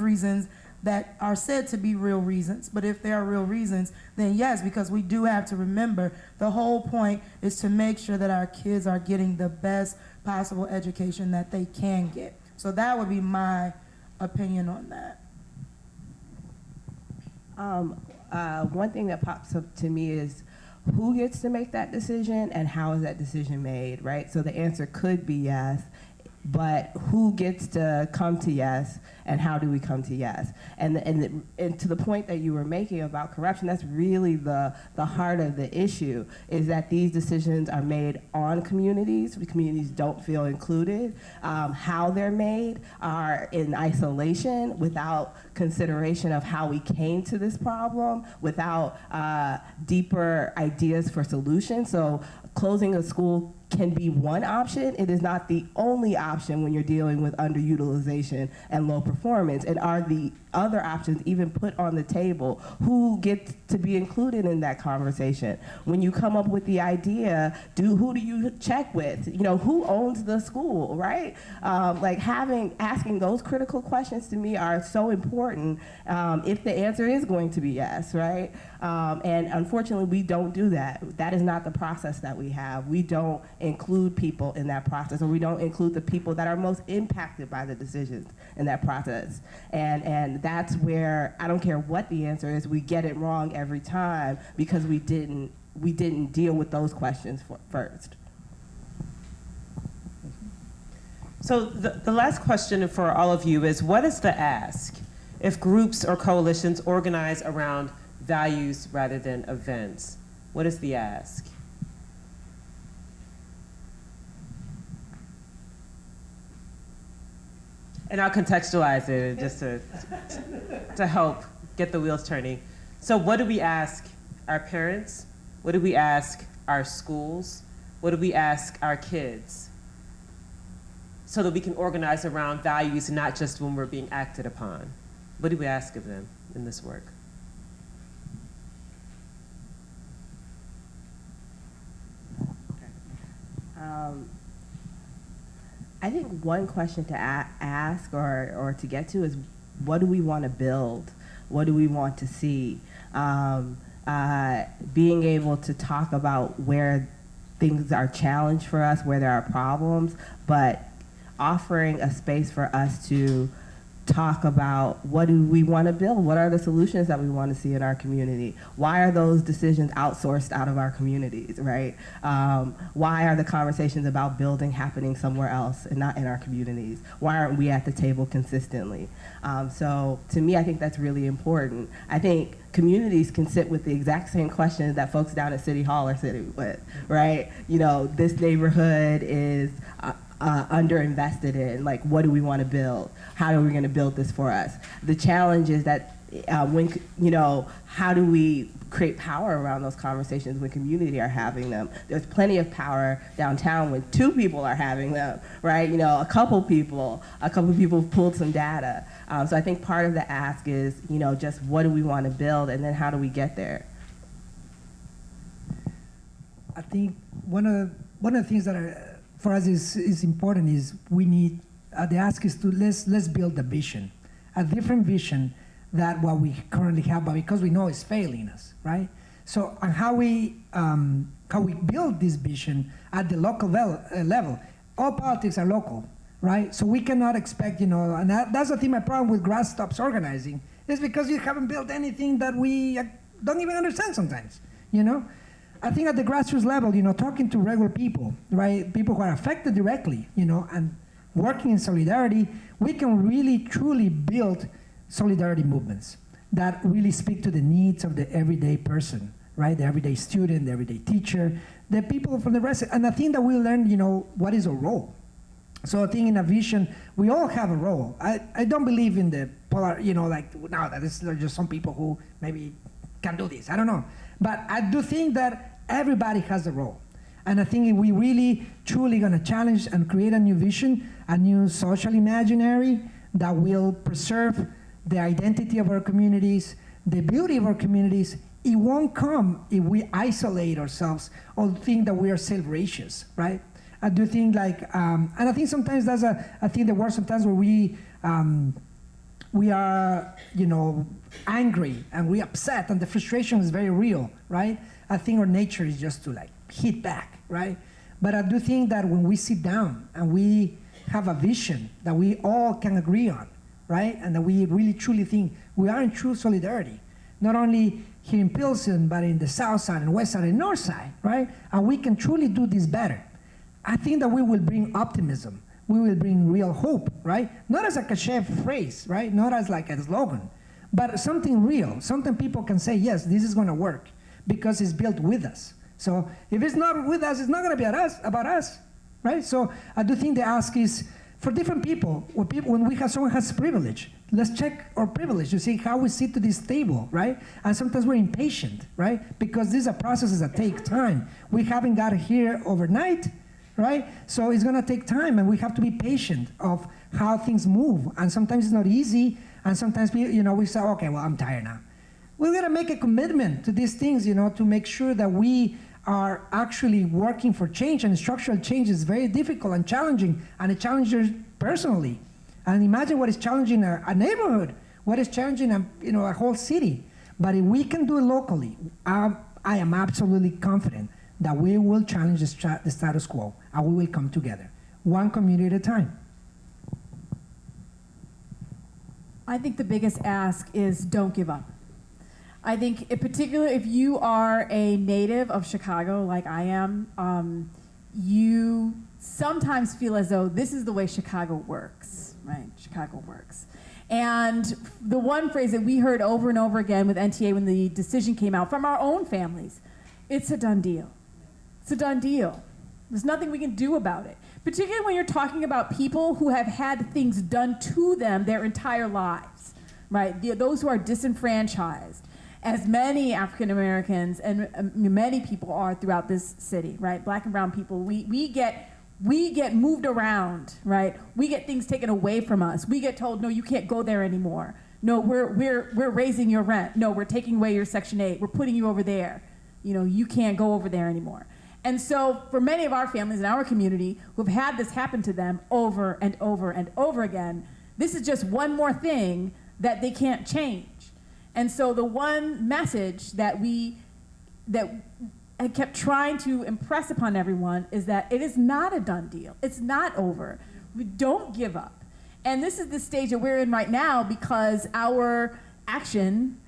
reasons that are said to be real reasons, but if there are real reasons, then yes, because we do have to remember the whole point is to make sure that our kids are getting the best possible education that they can get. So that would be my opinion on that. One thing that pops up to me is who gets to make that decision and how is that decision made, right? So the answer could be yes, but who gets to come to yes, and how do we come to yes? And to the point that you were making about corruption, that's really the heart of the issue, is that these decisions are made on communities. The communities don't feel included. How they're made are in isolation, without consideration of how we came to this problem, without deeper ideas for solutions. So closing a school can be one option. It is not the only option when you're dealing with underutilization and low performance. And are the other options even put on the table? Who gets to be included in that conversation? When you come up with the idea, who do you check with? Who owns the school, right? Asking those critical questions to me are so important if the answer is going to be yes, right? And unfortunately, we don't do that. That is not the process that we have. We don't include people in that process, or we don't include the people that are most impacted by the decisions in that process. And that's where, I don't care what the answer is, we get it wrong every time because we didn't we didn't deal with those questions first. So the last question for all of you is, what is the ask if groups or coalitions organize around values rather than events? What is the ask? And I'll contextualize it just to help get the wheels turning. So what do we ask our parents? What do we ask our schools? What do we ask our kids? So that we can organize around values, not just when we're being acted upon. What do we ask of them in this work? I think one question to ask or to get to is, what do we want to build? What do we want to see? Being able to talk about where things are challenged for us, where there are problems, but offering a space for us to talk about what do we want to build? What are the solutions that we want to see in our community? Why are those decisions outsourced out of our communities, right? Why are the conversations about building happening somewhere else and not in our communities? Why aren't we at the table consistently? So to me, I think that's really important. I think communities can sit with the exact same questions that folks down at City Hall are sitting with, right? You know, this neighborhood is underinvested in. Like, what do we want to build? How are we going to build this for us? The challenge is that how do we create power around those conversations when community are having them? There's plenty of power downtown when two people are having them, right? You know, a couple people pulled some data. So I think part of the ask is, just what do we want to build, and then how do we get there? I think one of the things that for us is important is we need, the ask is to let's build a vision, a different vision than what we currently have, but because we know it's failing us, right? So on how we build this vision at the local level, all politics are local, right? So we cannot expect, and that's the thing, my problem with grass stops organizing is because you haven't built anything that we don't even understand sometimes, I think at the grassroots level, talking to regular people, right, people who are affected directly, and working in solidarity, we can really, truly build solidarity movements that really speak to the needs of the everyday person, right, the everyday student, the everyday teacher, the people from the rest. And I think that we learn, what is our role. So I think in a vision, we all have a role. I don't believe in the polar, that is just some people who maybe can do this. I don't know. But I do think that everybody has a role. And I think if we really, truly going to challenge and create a new vision, a new social imaginary that will preserve the identity of our communities, the beauty of our communities, it won't come if we isolate ourselves or think that we are self-righteous, right? I do think and I think sometimes that's I think there were sometimes where we are, angry and we're upset, and the frustration is very real, right? I think our nature is just to hit back, right? But I do think that when we sit down and we have a vision that we all can agree on, right? And that we really truly think we are in true solidarity, not only here in Pilsen, but in the Southside and Westside and Northside, right? And we can truly do this better. I think that we will bring optimism. We will bring real hope, right? Not as a cliche phrase, right? Not as like a slogan, but something real, something people can say, yes, this is gonna work because it's built with us. So if it's not with us, it's not gonna be about us, right? So I do think the ask is for different people, when we have someone has privilege, let's check our privilege to see how we sit to this table, right? And sometimes we're impatient, right? Because these are processes that take time. We haven't got here overnight, right? So it's gonna take time, and we have to be patient of how things move. And sometimes it's not easy, and sometimes we say, okay, well, I'm tired now. We're gonna make a commitment to these things, to make sure that we are actually working for change. And structural change is very difficult and challenging, and it challenges personally. And imagine what is challenging a neighborhood, what is challenging a whole city. But if we can do it locally, I am absolutely confident that we will challenge the status quo, and we will come together, one community at a time. I think the biggest ask is don't give up. I think in particular, if you are a native of Chicago, like I am, you sometimes feel as though this is the way Chicago works, right? Chicago works. And the one phrase that we heard over and over again with NTA when the decision came out from our own families, it's a done deal. It's a done deal. There's nothing we can do about it. Particularly when you're talking about people who have had things done to them their entire lives, right? Those who are disenfranchised, as many African Americans and many people are throughout this city, right? Black and brown people, we get moved around, right? We get things taken away from us. We get told, no, you can't go there anymore. No, we're raising your rent. No, we're taking away your Section 8. We're putting you over there. You know, you can't go over there anymore. And so for many of our families in our community who've had this happen to them over and over and over again, this is just one more thing that they can't change. And so the one message that I kept trying to impress upon everyone is that it is not a done deal. It's not over. We don't give up. And this is the stage that we're in right now because our action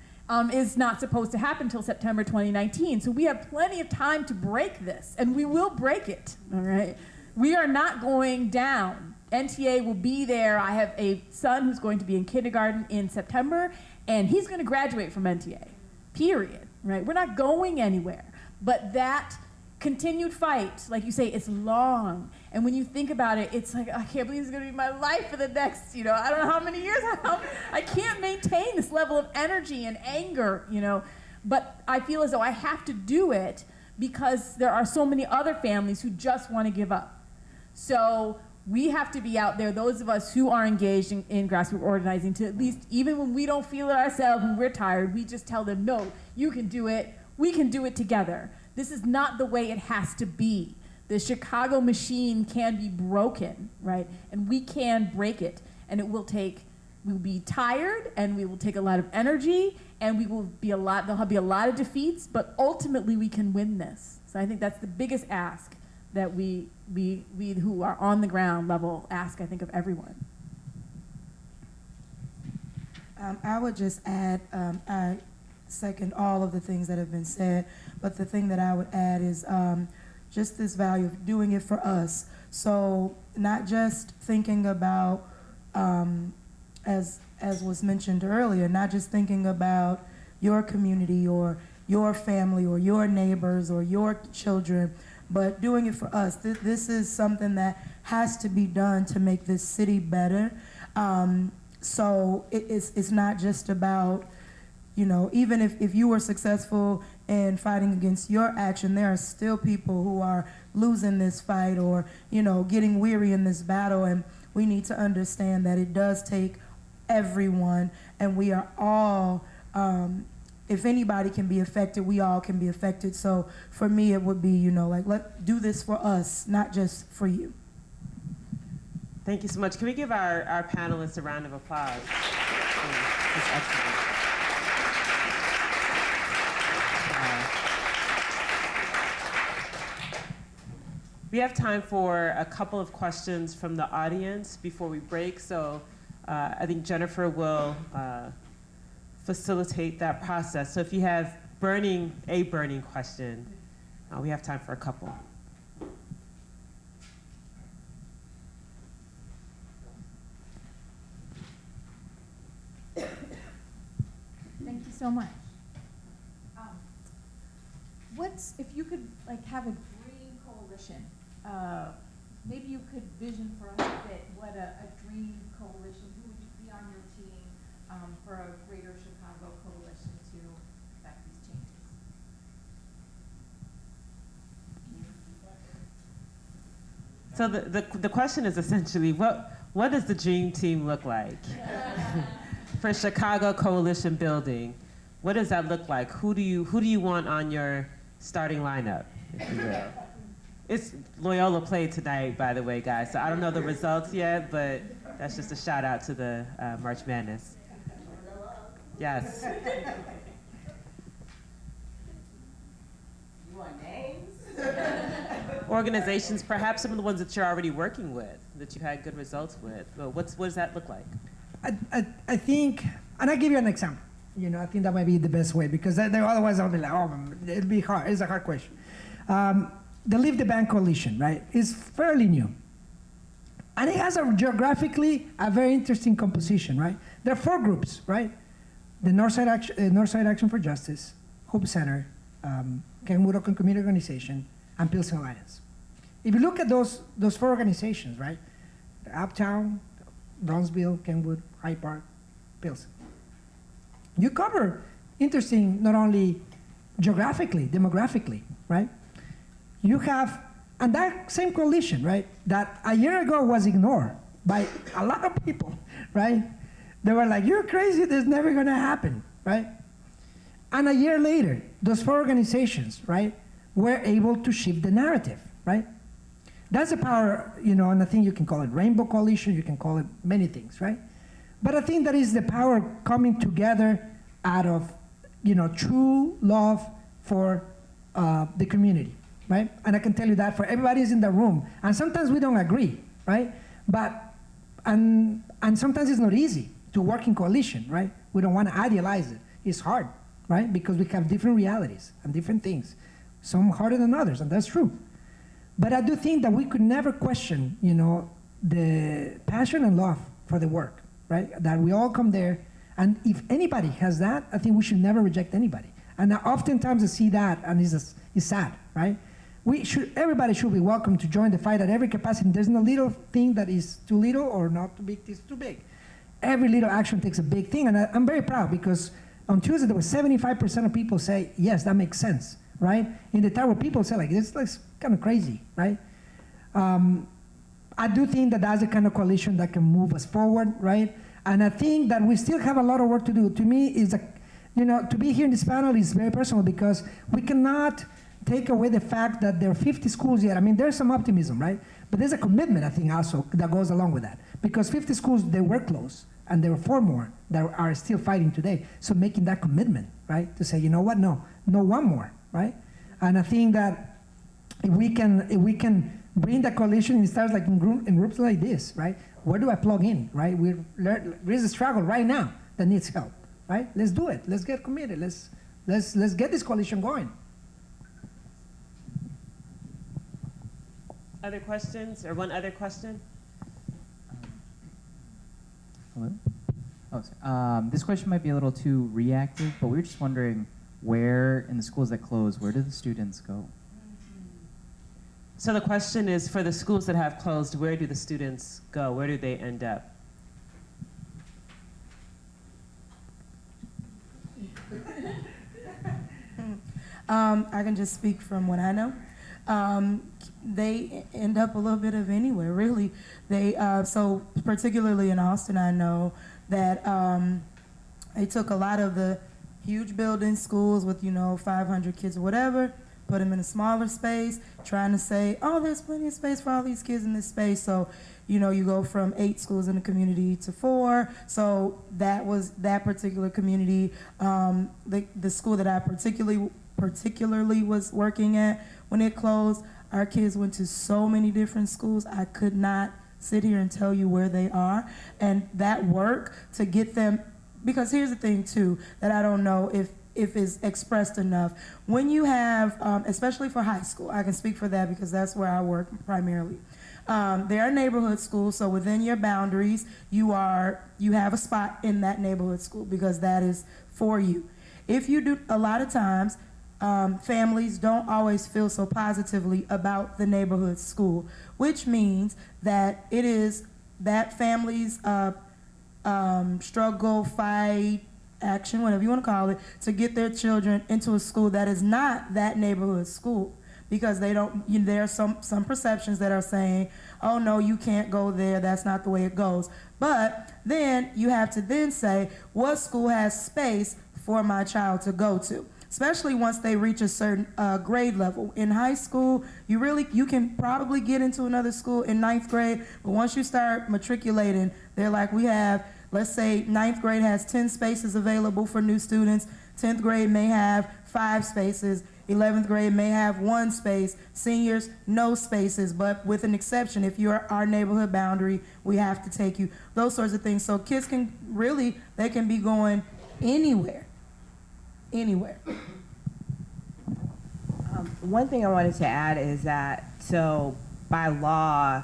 is not supposed to happen until September 2019. So we have plenty of time to break this, and we will break it, all right? We are not going down. NTA will be there. I have a son who's going to be in kindergarten in September, and he's going to graduate from NTA, period, right? We're not going anywhere. But that continued fight, like you say, it's long. And when you think about it, it's like, I can't believe it's going to be my life for the next, I don't know how many years. I can't maintain this level of energy and anger, But I feel as though I have to do it because there are so many other families who just want to give up. So we have to be out there, those of us who are engaged in grassroots organizing, to at least, even when we don't feel it ourselves, when we're tired, we just tell them, no, you can do it. We can do it together. This is not the way it has to be. The Chicago machine can be broken, right? And we can break it. And we'll be tired, and we will take a lot of energy, and there'll be a lot of defeats, but ultimately we can win this. So I think that's the biggest ask that we who are on the ground level ask, I think, of everyone. I would just add, I second all of the things that have been said, but the thing that I would add is just this value of doing it for us. So not just thinking about, as was mentioned earlier, not just thinking about your community or your family or your neighbors or your children, but doing it for us. This is something that has to be done to make this city better. So it's not just about, even if you were successful in fighting against your action, there are still people who are losing this fight or, getting weary in this battle. And we need to understand that it does take everyone, and we are all, if anybody can be affected, we all can be affected. So for me, it would be, let's do this for us, not just for you. Thank you so much. Can we give our panelists a round of applause? That's excellent. We have time for a couple of questions from the audience before we break. So I think Jennifer will facilitate that process. So if you have a burning question, we have time for a couple. Thank you so much. If you could have a dream coalition, maybe you could vision for us a bit what a dream coalition, who would be on your team for a greater Chicago coalition to affect these changes? So the question is essentially, what does the dream team look like for Chicago coalition building? What does that look like? Who do you want on your starting lineup, if you will? It's Loyola played tonight, by the way, guys. So I don't know the results yet, but that's just a shout out to the March Madness. Yes. You want names? Organizations, perhaps some of the ones that you're already working with, that you had good results with. Well, what does that look like? I think, and I'll give you an example. I think that might be the best way, because otherwise I'll be like, oh, it'll be hard. It's a hard question. The Leave the Bank Coalition, right, is fairly new. And it has geographically a very interesting composition, right? There are 4 groups, right? The Northside Action for Justice, Hope Center, Kenwood Oakland Community Organization, and Pilsen Alliance. If you look at those 4 organizations, right? Uptown, Bronzeville, Kenwood, Hyde Park, Pilsen. You cover interesting, not only geographically, demographically, right? You have, and that same coalition, right, that a year ago was ignored by a lot of people, right? They were like, you're crazy, this is never gonna happen, right? And a year later, those 4 organizations, right, were able to shift the narrative, right? That's the power, and I think you can call it Rainbow Coalition, you can call it many things, right? But I think that is the power coming together out of, true love for the community, right? And I can tell you that for everybody who's in the room, and sometimes we don't agree, right? And sometimes it's not easy to work in coalition, right? We don't want to idealize it. It's hard, right? Because we have different realities and different things. Some harder than others, and that's true. But I do think that we could never question, the passion and love for the work, right? That we all come there, and if anybody has that, I think we should never reject anybody. And oftentimes I see that, and it's sad, right? Everybody should be welcome to join the fight at every capacity. There's no little thing that is too little or not too big, it's too big. Every little action takes a big thing, and I'm very proud because on Tuesday there was 75% of people say, yes, that makes sense, right? In the tower, people say, like, this looks kind of crazy, right? I do think that that's the kind of coalition that can move us forward, right? And I think that we still have a lot of work to do. To me, to be here in this panel is very personal because we cannot take away the fact that there are 50 schools yet. I mean, there's some optimism, right? But there's a commitment, I think, also that goes along with that. Because 50 schools, they were closed, and there were 4 more that are still fighting today. So making that commitment, right? To say, you know what, no one more, right? And I think that if we can bring the coalition, it starts like in groups like this, right? Where do I plug in, right? There's a struggle right now that needs help, right? Let's do it. Let's get committed. Let's get this coalition going. Other questions, or one other question? Hello? Oh, sorry. This question might be a little too reactive, but we were just wondering where, in the schools that close, where do the students go? So the question is, for the schools that have closed, where do the students go? Where do they end up? I can just speak from what I know. They end up a little bit of anywhere, really. So particularly in Austin, I know that they took a lot of the huge building schools with, 500 kids or whatever, put them in a smaller space, trying to say, oh, there's plenty of space for all these kids in this space. So, you go from 8 schools in the community to 4. So that was that particular community. The school that I particularly was working at, when it closed, our kids went to so many different schools. I could not sit here and tell you where they are. And that work to get them, because here's the thing too, that I don't know if is expressed enough. When you have, especially for high school, I can speak for that because that's where I work primarily. There are neighborhood schools, so within your boundaries, you have a spot in that neighborhood school because that is for you. If you do, a lot of times, families don't always feel so positively about the neighborhood school, which means that it is that family's struggle, fight, action, whatever you want to call it, to get their children into a school that is not that neighborhood school. Because they don't, there are some perceptions that are saying, oh no, you can't go there, that's not the way it goes. But then you have to then say, what school has space for my child to go to? Especially once they reach a certain grade level. In high school, you can probably get into another school in 9th grade, but once you start matriculating, they're like, we have, let's say 9th grade has 10 spaces available for new students, 10th grade may have 5 spaces, 11th grade may have 1 space, seniors, no spaces, but with an exception, if you're our neighborhood boundary, we have to take you, those sorts of things. So kids can really, they can be going anywhere. One thing I wanted to add is that, so by law,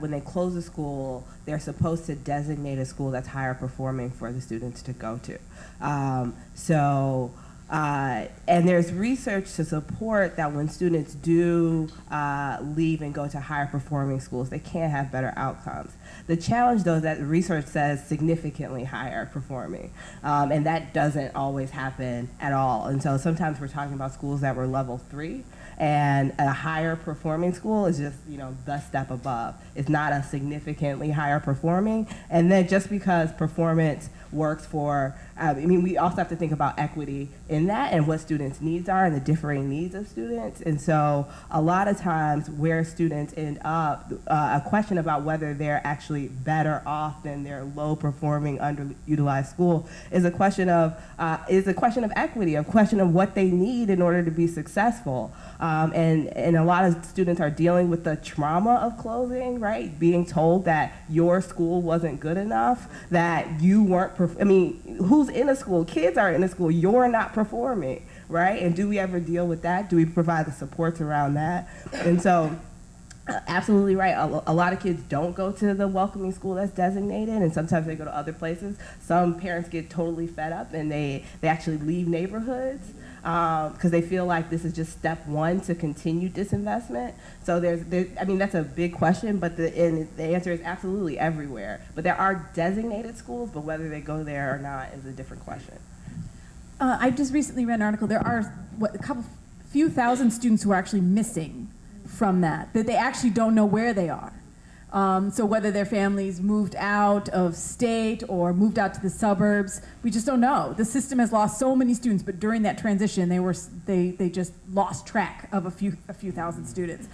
when they close a school, they're supposed to designate a school that's higher performing for the students to go to. And there's research to support that when students do leave and go to higher performing schools, they can have better outcomes. The challenge, though, is that research says significantly higher performing, and that doesn't always happen at all. And so sometimes we're talking about schools that were level 3, and a higher performing school is just, the step above. It's not a significantly higher performing. And then just because performance works for, we also have to think about equity in that and what students' needs are and the differing needs of students. And so a lot of times where students end up, a question about whether they're actually better off than their low-performing, underutilized school is a question of equity, a question of what they need in order to be successful. And a lot of students are dealing with the trauma of closing, right? Being told that your school wasn't good enough, that you weren't, who's in a school? Kids are in a school, you're not performing, right? And do we ever deal with that? Do we provide the supports around that? And so, absolutely right. A lot of kids don't go to the welcoming school that's designated, and sometimes they go to other places. Some parents get totally fed up and they actually leave neighborhoods because they feel like this is just step one to continue disinvestment. So that's a big question, but the answer is absolutely everywhere. But there are designated schools, but whether they go there or not is a different question. I just recently read an article. There are few thousand students who are actually missing from that they actually don't know where they are. So whether their families moved out of state or moved out to the suburbs, we just don't know. The system has lost so many students, but during that transition, they just lost track of a few thousand students.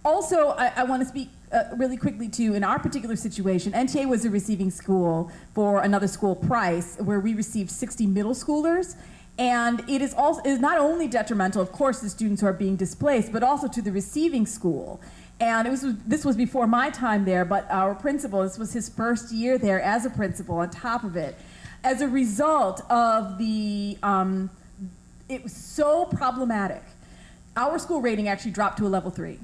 Also, I want to speak really quickly to, in our particular situation, NTA was a receiving school for another school, Price, where we received 60 middle schoolers. And it is not only detrimental, of course, to students who are being displaced, but also to the receiving school. And this was before my time there, but our principal, this was his first year there as a principal on top of it. As a result of it was so problematic. Our school rating actually dropped to a level 3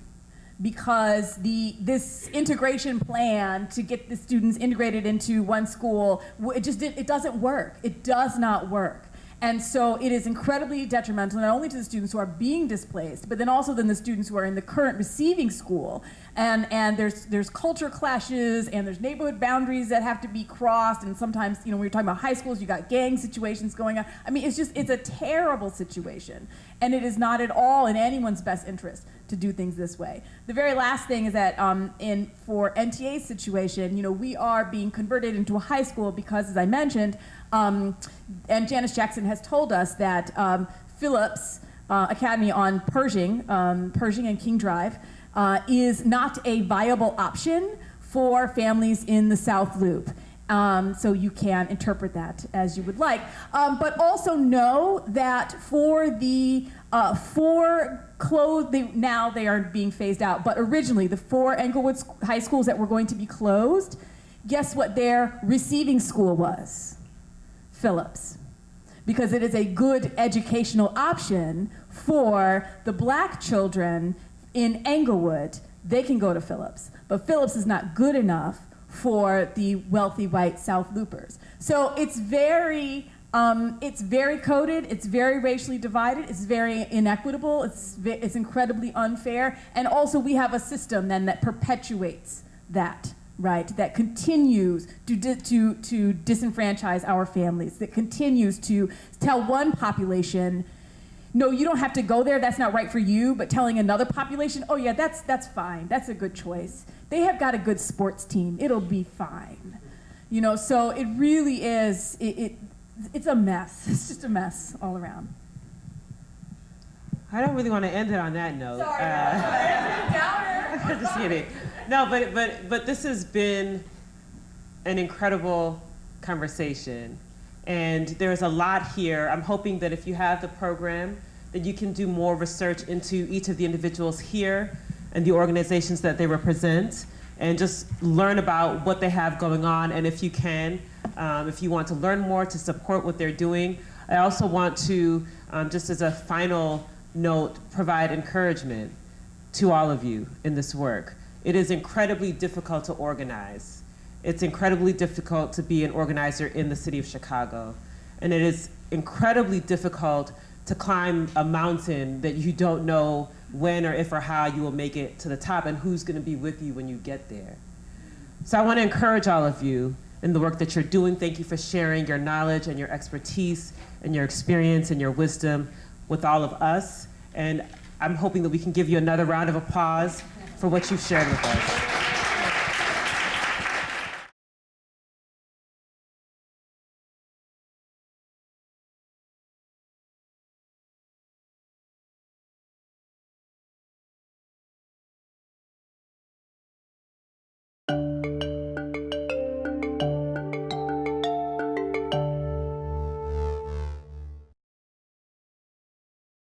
because this integration plan to get the students integrated into one school, it doesn't work. It does not work. And so it is incredibly detrimental, not only to the students who are being displaced, but then also the students who are in the current receiving school. And there's culture clashes, and there's neighborhood boundaries that have to be crossed, and sometimes, when you're talking about high schools, you got gang situations going on. It's a terrible situation. And it is not at all in anyone's best interest to do things this way. The very last thing is that for NTA's situation, we are being converted into a high school because, as I mentioned, and Janice Jackson has told us that Phillips Academy on Pershing and King Drive is not a viable option for families in the South Loop. So you can interpret that as you would like. But also know that for the now they are being phased out, but originally the 4 Englewood high schools that were going to be closed, guess what their receiving school was? Phillips. Because it is a good educational option for the black children in Englewood. They can go to Phillips, but Phillips is not good enough for the wealthy white South Loopers. So it's very coded, it's very racially divided, it's very inequitable, it's incredibly unfair, and also we have a system then that perpetuates that, right? That continues to disenfranchise our families, that continues to tell one population, no, you don't have to go there, that's not right for you, but telling another population, oh yeah, that's fine, that's a good choice. They have got a good sports team, it'll be fine. So it really is, it's a mess. It's just a mess all around. I don't really want to end it on that note. Sorry, just kidding. No, but this has been an incredible conversation, and there's a lot here. I'm hoping that if you have the program, that you can do more research into each of the individuals here and the organizations that they represent, and just learn about what they have going on, and if you can, if you want to learn more to support what they're doing. I also want to, just as a final note, provide encouragement to all of you in this work. It is incredibly difficult to organize. It's incredibly difficult to be an organizer in the city of Chicago. And it is incredibly difficult to climb a mountain that you don't know when or if or how you will make it to the top and who's gonna be with you when you get there. So I wanna encourage all of you in the work that you're doing. Thank you for sharing your knowledge and your expertise and your experience and your wisdom with all of us. And I'm hoping that we can give you another round of applause for what you've shared with us.